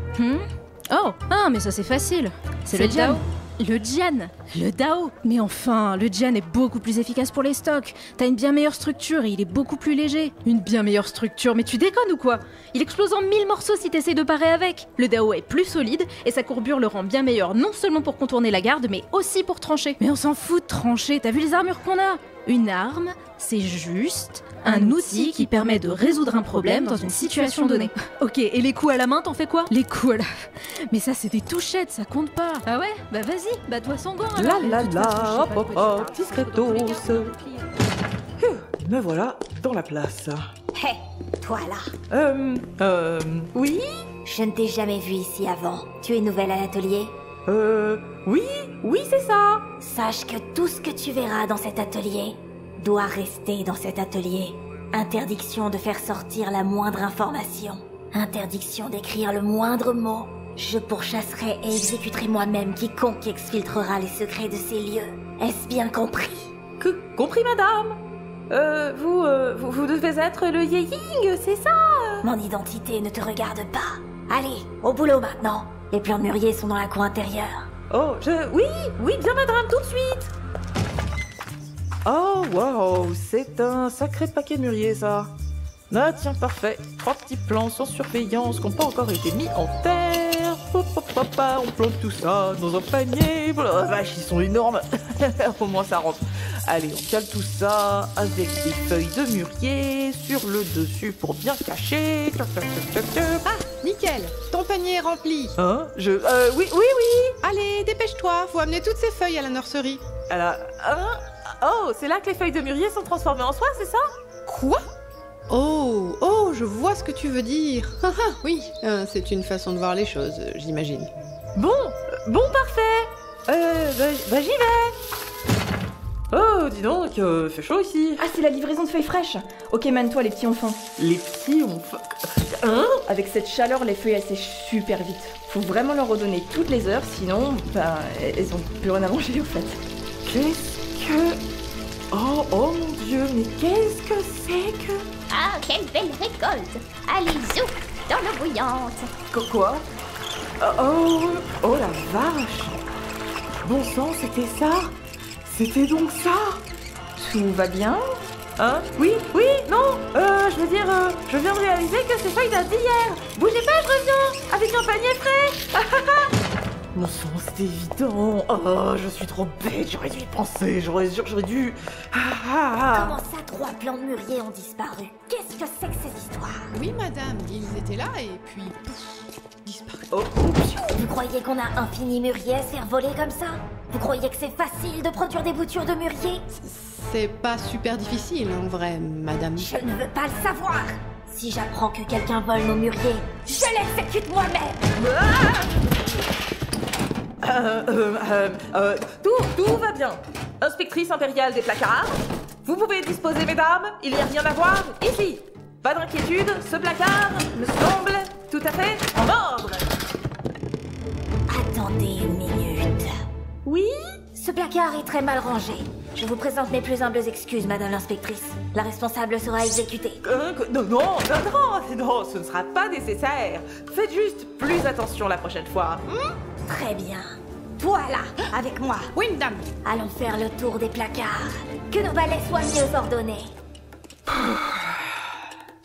Oh, ah, mais ça c'est facile. C'est le Jian. Le Jian, le Dao. Mais enfin, le Jian est beaucoup plus efficace pour les stocks. T'as une bien meilleure structure et il est beaucoup plus léger. Une bien meilleure structure, mais tu déconnes ou quoi? Il explose en 1000 morceaux si t'essaies de parer avec. Le Dao est plus solide et sa courbure le rend bien meilleur non seulement pour contourner la garde, mais aussi pour trancher. Mais on s'en fout de trancher, t'as vu les armures qu'on a? Une arme, c'est juste un outil qui permet de résoudre un problème dans une situation donnée. Ok, et les coups à la main, t'en fais quoi? Les coups à la... Mais ça, c'est des touchettes, ça compte pas. Ah ouais? Bah vas-y, bats-toi sans gants alors. Hop hop hop, discretos. Me voilà dans la place. Hé, toi là. Oui? Je ne t'ai jamais vu ici avant. Tu es nouvelle à l'atelier? Oui, c'est ça. Sache que tout ce que tu verras dans cet atelier doit rester dans cet atelier. Interdiction de faire sortir la moindre information. Interdiction d'écrire le moindre mot. Je pourchasserai et exécuterai moi-même quiconque exfiltrera les secrets de ces lieux. Est-ce bien compris? Compris, madame. Vous devez être le Yeying, c'est ça? Mon identité ne te regarde pas. Allez, au boulot maintenant. Les plans de mûrier sont dans la cour intérieure. Oh, oui, bien madame, tout de suite. Oh, waouh, c'est un sacré paquet de mûrier, ça. Ah, tiens, parfait. 3 petits plants sans surveillance qui n'ont pas encore été mis en terre. Hop, hop, hop, hop, on plante tout ça dans un panier. Oh, vache, ils sont énormes. Au moins, ça rentre. Allez, on cale tout ça avec des feuilles de mûrier sur le dessus pour bien cacher. Ah, nickel, ton panier est rempli. Hein? Oui. Allez, dépêche-toi, faut amener toutes ces feuilles à la nurserie. Oh, c'est là que les feuilles de mûrier sont transformées en soie, c'est ça? Quoi? Oh, je vois ce que tu veux dire. Oui, c'est une façon de voir les choses, j'imagine. Bon, parfait. J'y vais. Oh, dis donc, fait chaud ici. Ah, c'est la livraison de feuilles fraîches. Ok, mène-toi, les petits ont faim. Les petits ont faim? Hein? Avec cette chaleur, les feuilles, elles sèchent super vite. Faut vraiment leur redonner toutes les heures, sinon, elles ont plus rien à manger, au fait. Qu'est-ce que... Oh mon Dieu, mais qu'est-ce que c'est que... Ah, quelle belle récolte! Allez, zouk, dans l'eau bouillante! Quoi? Oh la vache! Bon sang, c'était ça? C'était donc ça? Tout va bien? Hein? Oui, non, je veux dire, je viens de réaliser que ces feuilles datent d'hier. Bougez pas, je reviens, avec un panier frais. Mon sang, c'était évident. Oh, je suis trop bête, j'aurais dû y penser, j'aurais dû... Comment ça, 3 plants de mûrier ont disparu? Qu'est-ce que c'est que ces histoires? Oui, madame, ils étaient là et puis... disparu. Vous croyez qu'on a infini mûrier à se faire voler comme ça? Vous croyez que c'est facile de produire des boutures de mûrier? C'est pas super difficile, en vrai, madame. Je ne veux pas le savoir. Si j'apprends que quelqu'un vole nos mûriers, je l'exécute moi-même. Tout va bien. Inspectrice impériale des placards. Vous pouvez disposer, mesdames, il n'y a rien à voir ici. Pas d'inquiétude, ce placard me semble tout à fait en ordre. Attendez une minute. Oui? Ce placard est très mal rangé. Je vous présente mes plus humbles excuses, madame l'inspectrice. La responsable sera exécutée. Non, ce ne sera pas nécessaire. Faites juste plus attention la prochaine fois. Très bien. Toi là, avec moi. Oui, madame. Allons faire le tour des placards. Que nos balais soient mieux ordonnés.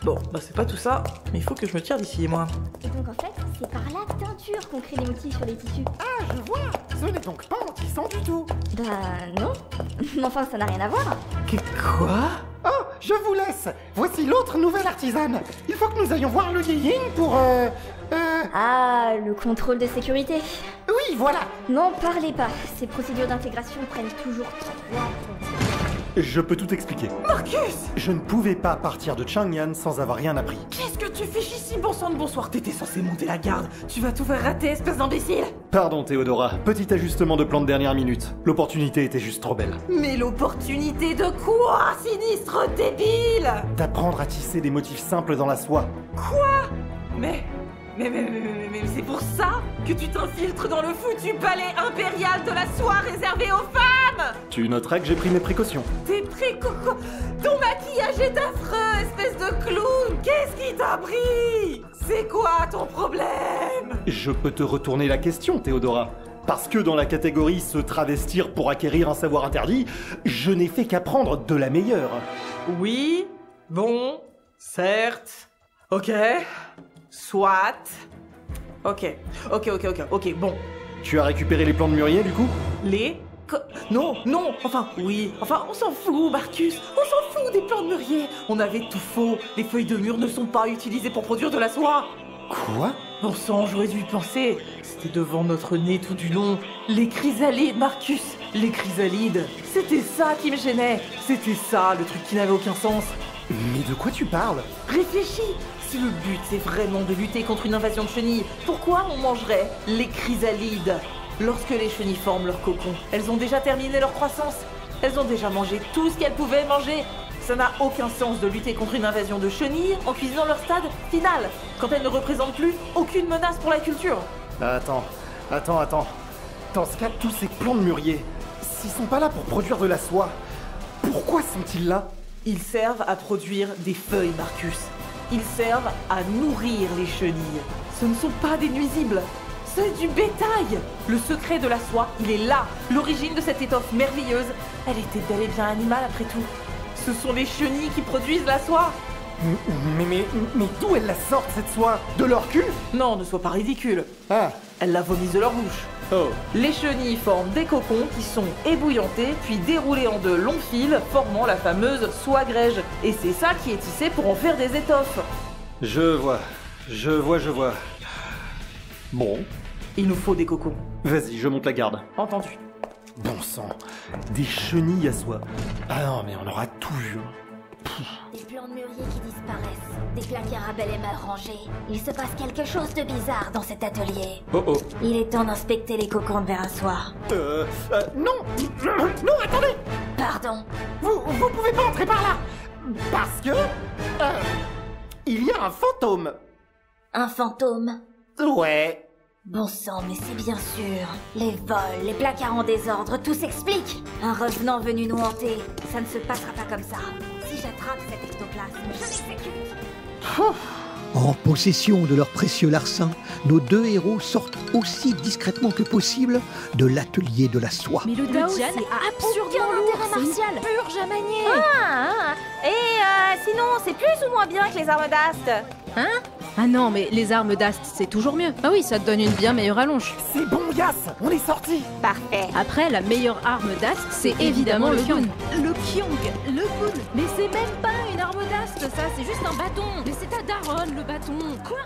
Bon, c'est pas tout ça, mais il faut que je me tire d'ici, moi. Et donc en fait, c'est par la teinture qu'on crée les motifs sur les tissus. Ah, je vois. Ce n'est donc pas en tissant du tout. Non. Mais enfin, ça n'a rien à voir. Quoi? Oh, je vous laisse. Voici l'autre nouvelle artisane. Il faut que nous allions voir le Yeying pour... Ah, le contrôle de sécurité. Oui, voilà. Non, parlez pas. Ces procédures d'intégration prennent toujours 3 ans. Je peux tout expliquer. Marcus! Je ne pouvais pas partir de Chang'an sans avoir rien appris. Qu'est-ce que tu fais ici, bon sang de bonsoir? T'étais censé monter la garde. Tu vas tout faire rater, espèce d'imbécile! Pardon, Théodora. Petit ajustement de plan de dernière minute. L'opportunité était juste trop belle. Mais l'opportunité de quoi, sinistre débile? D'apprendre à tisser des motifs simples dans la soie. Quoi? Mais c'est pour ça que tu t'infiltres dans le foutu palais impérial de la soie réservé aux femmes? Tu noteras que j'ai pris mes précautions. Tes précautions? Ton maquillage est affreux, espèce de clown! Qu'est-ce qui t'a pris? C'est quoi ton problème? Je peux te retourner la question, Théodora. Parce que dans la catégorie se travestir pour acquérir un savoir interdit, je n'ai fait qu'apprendre de la meilleure. Oui, bon, certes, ok, soit. Ok, bon. Tu as récupéré les plans de mûrier, du coup? Les Non, enfin, oui. Enfin, on s'en fout, Marcus. On s'en fout des plants de mûrier. On avait tout faux. Les feuilles de mûre ne sont pas utilisées pour produire de la soie. Quoi? Bon sang, j'aurais dû y penser. C'était devant notre nez tout du long. Les chrysalides, Marcus. Les chrysalides. C'était ça qui me gênait. C'était ça, le truc qui n'avait aucun sens. Mais de quoi tu parles? Réfléchis. Si le but c'est vraiment de lutter contre une invasion de chenilles, pourquoi on mangerait les chrysalides? Lorsque les chenilles forment leur cocon, elles ont déjà terminé leur croissance. Elles ont déjà mangé tout ce qu'elles pouvaient manger. Ça n'a aucun sens de lutter contre une invasion de chenilles en cuisinant leur stade final, quand elles ne représentent plus aucune menace pour la culture. Attends. Dans ce cas, tous ces plants de mûrier, s'ils sont pas là pour produire de la soie, pourquoi sont-ils là? Ils servent à produire des feuilles, Marcus. Ils servent à nourrir les chenilles. Ce ne sont pas des nuisibles. C'est du bétail. Le secret de la soie, il est là. L'origine de cette étoffe merveilleuse, elle était bel et bien animale après tout. Ce sont les chenilles qui produisent la soie. Mais d'où elles la sortent cette soie? De leur cul? Non, ne sois pas ridicule. Ah. Elles la vomissent de leur bouche. Oh. Les chenilles forment des cocons qui sont ébouillantés puis déroulés en de longs fils, formant la fameuse soie grège. Et c'est ça qui est tissé pour en faire des étoffes. Je vois. Bon. Il nous faut des cocons. Vas-y, je monte la garde. Entendu. Bon sang, des chenilles à soie. Ah non, mais on aura tout vu. Des plants de mûrier qui disparaissent, des placards à bel et mal rangés. Il se passe quelque chose de bizarre dans cet atelier. Oh. Il est temps d'inspecter les cocons de verre à soie. Non, attendez. Pardon. Vous pouvez pas entrer par là. Parce que... il y a un fantôme. Un fantôme? Ouais. Bon sang, mais c'est bien sûr. Les vols, les placards en désordre, tout s'explique. Un revenant venu nous hanter. Ça ne se passera pas comme ça. Si j'attrape cet ectoplasme, je l'exécute. En possession de leur précieux larcin, nos deux héros sortent aussi discrètement que possible de l'atelier de la soie. Mais le Dao, c'est absurdement lourd, martial. Purge à manier. Et sinon, c'est plus ou moins bien que les armes d'Ast? Hein? Ah non, mais les armes d'Ast, c'est toujours mieux. Ah oui, ça te donne une bien meilleure allonge. C'est bon, Yas, on est sortis. Parfait. Après, la meilleure arme d'Ast, c'est évidemment le Kyong. Le Kyong, le Kun. Mais c'est même pas une arme d'Ast, ça, c'est juste un bâton. Mais c'est ta daronne, le bâton. Quoi?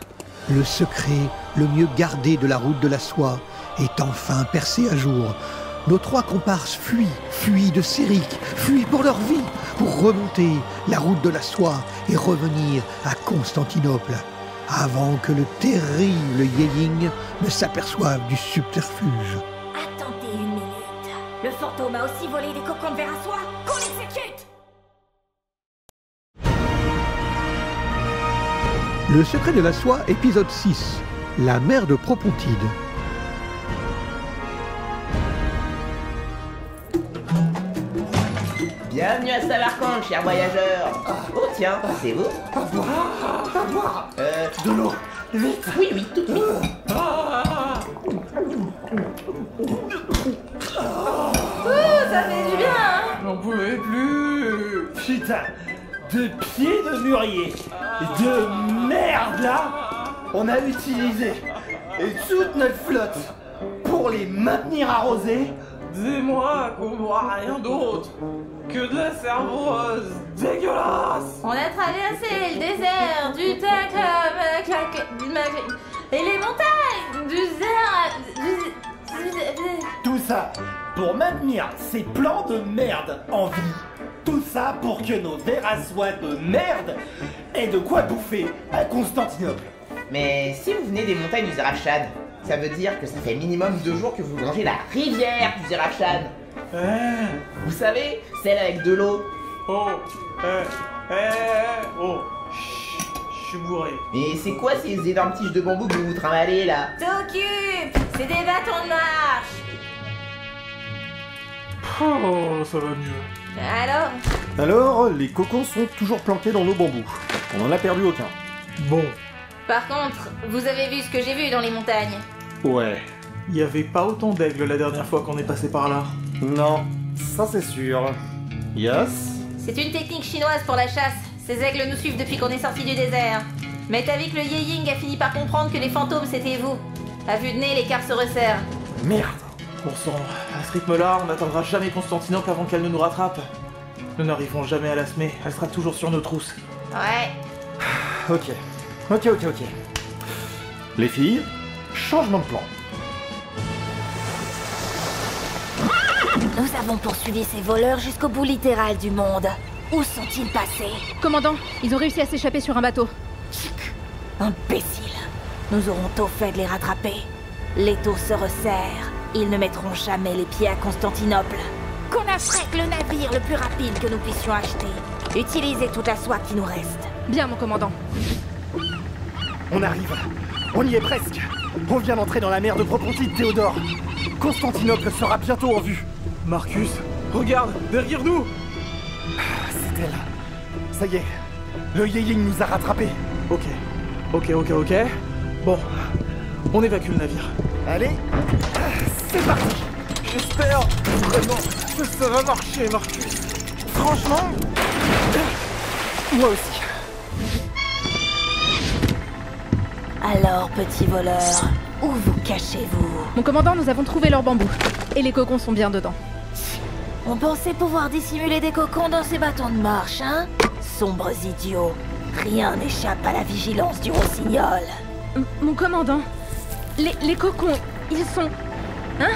Le secret le mieux gardé de la route de la soie est enfin percé à jour. Nos trois comparses fuient de Séric, fuient pour leur vie, pour remonter la route de la soie et revenir à Constantinople, avant que le terrible Yéying ne s'aperçoive du subterfuge. Attendez une minute. Le fantôme a aussi volé des cocons de verre à soie. Qu'on l'exécute! Le secret de la soie, épisode 6. La mer de Propontide. Bienvenue à Samarcande, chers voyageurs. Oh tiens, c'est vous? À boire. De l'eau, vite. Oui, tout de suite. Ça fait du bien, hein? J'en pouvais plus. Putain, de pieds de mûrier, de merde là, on a utilisé toute notre flotte pour les maintenir arrosés. Dis-moi qu'on boit rien d'autre que de la cervoise dégueulasse. On a traversé le désert du et les montagnes du Tout ça pour maintenir ces plants de merde en vie. Tout ça pour que nos vers à soie de merde aient de quoi bouffer à Constantinople. Mais si vous venez des montagnes du Zerafshan, ça veut dire que ça fait minimum 2 jours que vous longez la rivière du Zerafshan. Vous savez, celle avec de l'eau. Oh, je suis bourré. Mais c'est quoi ces énormes tiges de bambou que vous vous trimballez là? T'occupe, c'est des bâtons de marche. Oh, ça va mieux. Alors, les cocons sont toujours planqués dans nos bambous. On en a perdu aucun. Bon. Par contre, vous avez vu ce que j'ai vu dans les montagnes? Ouais. Il y avait pas autant d'aigles la dernière fois qu'on est passé par là. Non, ça c'est sûr. Yes? C'est une technique chinoise pour la chasse. Ces aigles nous suivent depuis qu'on est sorti du désert. Mais t'as vu que le Yéying a fini par comprendre que les fantômes c'était vous. À vue de nez, l'écart se resserre. Merde. Bon sang, ce rythme-là, on n'atteindra jamais Constantinople avant qu'elle ne nous rattrape. Nous n'arriverons jamais à la semer, elle sera toujours sur nos trousses. Ouais. Ok. Les filles, changement de plan. Nous avons poursuivi ces voleurs jusqu'au bout littéral du monde. Où sont-ils passés? Commandant, ils ont réussi à s'échapper sur un bateau. Imbéciles. Nous aurons tôt fait de les rattraper. L'étau se resserre. Ils ne mettront jamais les pieds à Constantinople. Qu'on affrète le navire le plus rapide que nous puissions acheter. Utilisez toute la soie qui nous reste. Bien, mon commandant. On arrive. On y est presque. On vient d'entrer dans la mer de Propontide, Théodore. Constantinople sera bientôt en vue. Marcus, regarde, derrière nous. C'est elle. Ça y est. Le Yéling nous a rattrapés. Ok. Bon, on évacue le navire. Allez, c'est parti. J'espère vraiment que ça va marcher, Marcus. Franchement, moi aussi. Alors, petits voleurs, où vous cachez-vous? Mon commandant, nous avons trouvé leur bambou. Et les cocons sont bien dedans. On pensait pouvoir dissimuler des cocons dans ces bâtons de marche, hein? Sombres idiots. Rien n'échappe à la vigilance du rossignol. Mon commandant, les cocons, ils sont... Hein?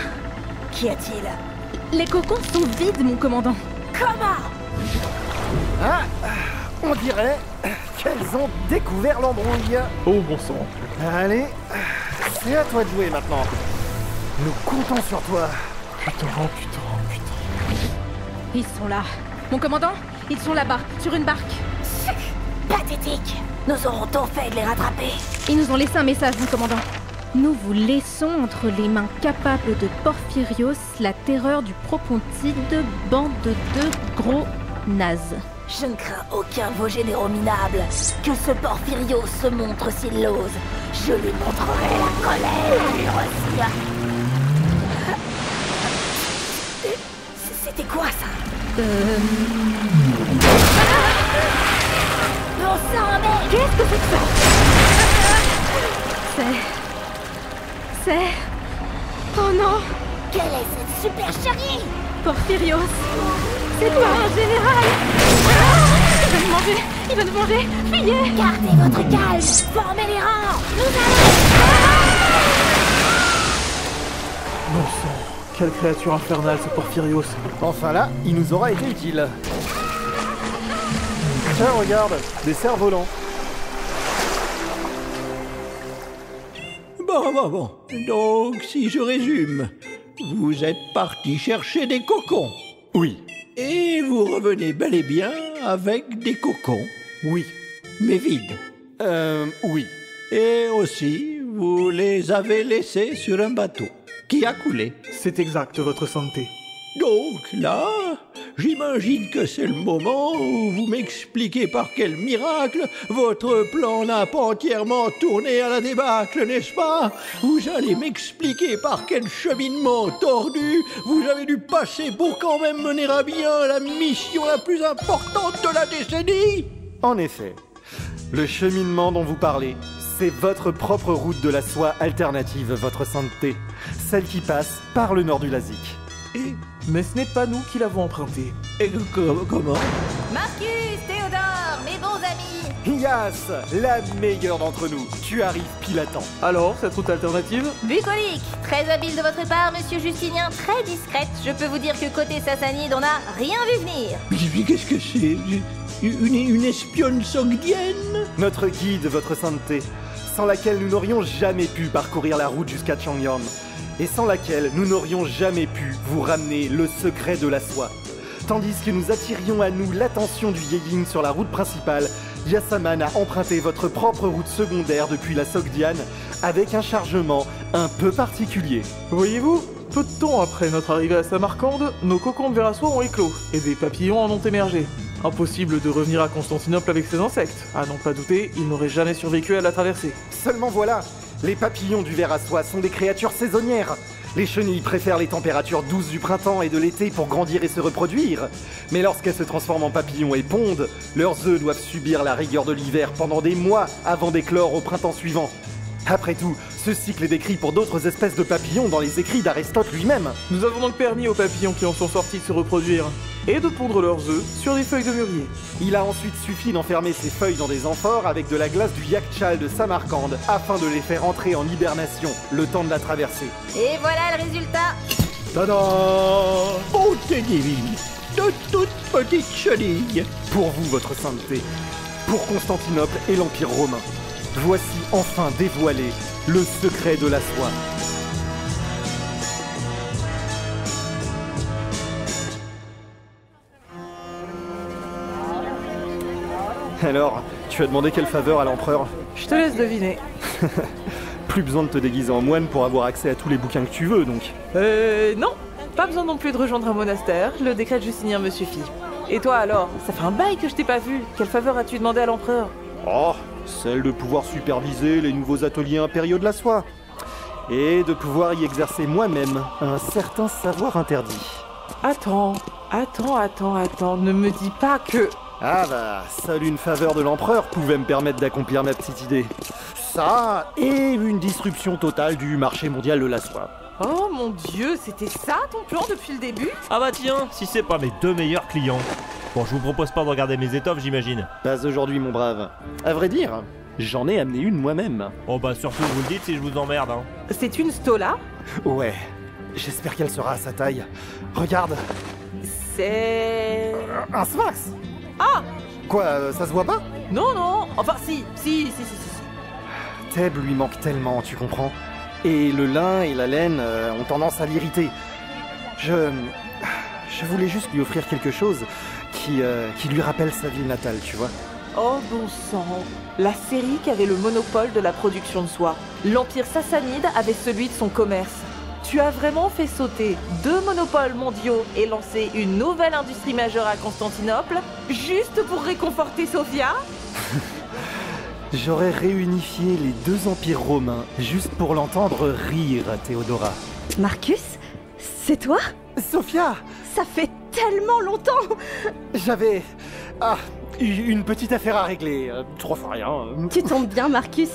Qu'y a-t-il? Les cocons sont vides, mon commandant. Comment? Ah, on dirait qu'elles ont découvert l'embrouille. Oh bon sang. Allez, c'est à toi de jouer maintenant. Nous comptons sur toi. Putain. Ils sont là. Mon commandant, ils sont là-bas, sur une barque. Pathétique. Nous aurons tôt fait de les rattraper. Ils nous ont laissé un message, mon commandant. Nous vous laissons entre les mains capables de Porphyrios la terreur du Propontide, bande de gros nazes. Je ne crains aucun de vos généraux minables. Que ce Porphyrios se montre s'il l'ose. Je lui montrerai la colère du rossignol. C'était quoi ça? Bon sang, mais qu'est-ce que c'est que ça? C'est... Oh non! Quelle est cette super chérie? Porphyrios! C'est toi, un général! Il va nous manger! Fuyez! Gardez votre calme! Formez les rangs! Nous allons... Bon sang, quelle créature infernale ce Porphyrios! Enfin là, il nous aura été utile. Tiens, regarde, des cerfs-volants. Bon. Donc, si je résume, vous êtes parti chercher des cocons. Oui. Et vous revenez bel et bien avec des cocons. Oui. Mais vides. Oui. Et aussi, vous les avez laissés sur un bateau qui a coulé. C'est exact, votre santé. Donc là, j'imagine que c'est le moment où vous m'expliquez par quel miracle votre plan n'a pas entièrement tourné à la débâcle, n'est-ce pas? Vous allez m'expliquer par quel cheminement tordu vous avez dû passer pour quand même mener à bien la mission la plus importante de la décennie? En effet, le cheminement dont vous parlez, c'est votre propre route de la soie alternative, votre sainteté, celle qui passe par le nord du Lazique. Mais ce n'est pas nous qui l'avons emprunté. Et comment? Marcus, Théodore, mes bons amis. Yas, la meilleure d'entre nous. Tu arrives pile à temps. Alors, cette route alternative? Bucolique, très habile de votre part, monsieur Justinien, très discrète. Je peux vous dire que côté Sassanide, on n'a rien vu venir. Mais qu'est-ce que c'est? Une espionne sogdienne? Notre guide, votre sainteté, sans laquelle nous n'aurions jamais pu parcourir la route jusqu'à Chang'an. Et sans laquelle nous n'aurions jamais pu vous ramener le secret de la soie. Tandis que nous attirions à nous l'attention du Yéyin sur la route principale, Yasaman a emprunté votre propre route secondaire depuis la Sogdiane avec un chargement un peu particulier. Voyez-vous, peu de temps après notre arrivée à Samarcande, nos cocons de ver à soie ont éclos et des papillons en ont émergé. Impossible de revenir à Constantinople avec ces insectes. À n'en pas douter, ils n'auraient jamais survécu à la traversée. Seulement voilà, les papillons du ver à soie sont des créatures saisonnières. Les chenilles préfèrent les températures douces du printemps et de l'été pour grandir et se reproduire. Mais lorsqu'elles se transforment en papillons et pondent, leurs œufs doivent subir la rigueur de l'hiver pendant des mois avant d'éclore au printemps suivant. Après tout, ce cycle est décrit pour d'autres espèces de papillons dans les écrits d'Aristote lui-même. Nous avons donc permis aux papillons qui en sont sortis de se reproduire et de pondre leurs œufs sur des feuilles de mûrier. Il a ensuite suffi d'enfermer ces feuilles dans des amphores avec de la glace du Yakchal de Samarcande afin de les faire entrer en hibernation, le temps de la traversée. Et voilà le résultat. Tada! Bonté divine, de toutes petites chenilles. Pour vous, votre sainteté, pour Constantinople et l'Empire romain, voici enfin dévoilé le secret de la soie. Alors, tu as demandé quelle faveur à l'empereur? Je te laisse deviner. Plus besoin de te déguiser en moine pour avoir accès à tous les bouquins que tu veux, donc. Non. Pas besoin non plus de rejoindre un monastère. Le décret de Justinien me suffit. Et toi alors? Ça fait un bail que je t'ai pas vu. Quelle faveur as-tu demandé à l'empereur? Oh, celle de pouvoir superviser les nouveaux ateliers impériaux de la soie. Et de pouvoir y exercer moi-même un certain savoir interdit. Attends. Ne me dis pas que... Ah bah, seule une faveur de l'empereur pouvait me permettre d'accomplir ma petite idée. Ça, et une disruption totale du marché mondial de la soie. Oh mon dieu, c'était ça ton plan depuis le début? Ah bah tiens, si c'est pas mes 2 meilleurs clients. Bon, je vous propose pas de regarder mes étoffes, j'imagine. Pas aujourd'hui, mon brave. À vrai dire, j'en ai amené une moi-même. Oh bah surtout vous le dites si je vous emmerde, hein. C'est une stola? Ouais, j'espère qu'elle sera à sa taille. Regarde. C'est... Un sphinx. Ah! Quoi, ça se voit pas? Non, enfin si. Thèbes lui manque tellement, tu comprends? Et le lin et la laine ont tendance à l'irriter. Je voulais juste lui offrir quelque chose qui lui rappelle sa ville natale, tu vois. Oh bon sang, la série qui avait le monopole de la production de soie. L'Empire sassanide avait celui de son commerce. Tu as vraiment fait sauter 2 monopoles mondiaux et lancé une nouvelle industrie majeure à Constantinople, juste pour réconforter Sophia? J'aurais réunifié les 2 empires romains juste pour l'entendre rire, Théodora. Marcus? C'est toi? Sophia! Ça fait tellement longtemps! J'avais... une petite affaire à régler. 3 fois rien. Tu tombes bien, Marcus.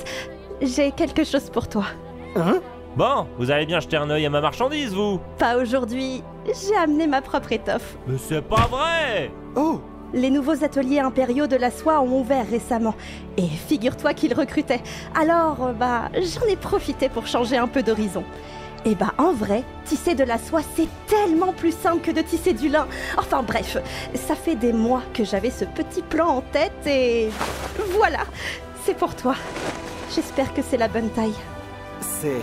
J'ai quelque chose pour toi. Hein? Bon, vous allez bien jeter un œil à ma marchandise, vous? Pas aujourd'hui. J'ai amené ma propre étoffe. Mais c'est pas vrai! Oh! Les nouveaux ateliers impériaux de la soie ont ouvert récemment. Et figure-toi qu'ils recrutaient. Alors, j'en ai profité pour changer un peu d'horizon. Et en vrai, tisser de la soie, c'est tellement plus simple que de tisser du lin. Enfin bref, ça fait des mois que j'avais ce petit plan en tête et... voilà, c'est pour toi. J'espère que c'est la bonne taille. C'est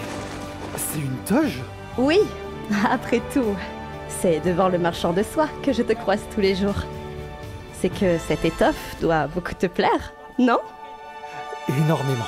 une toge? Oui, après tout, c'est devant le marchand de soie que je te croise tous les jours. C'est que cette étoffe doit beaucoup te plaire, non? Énormément.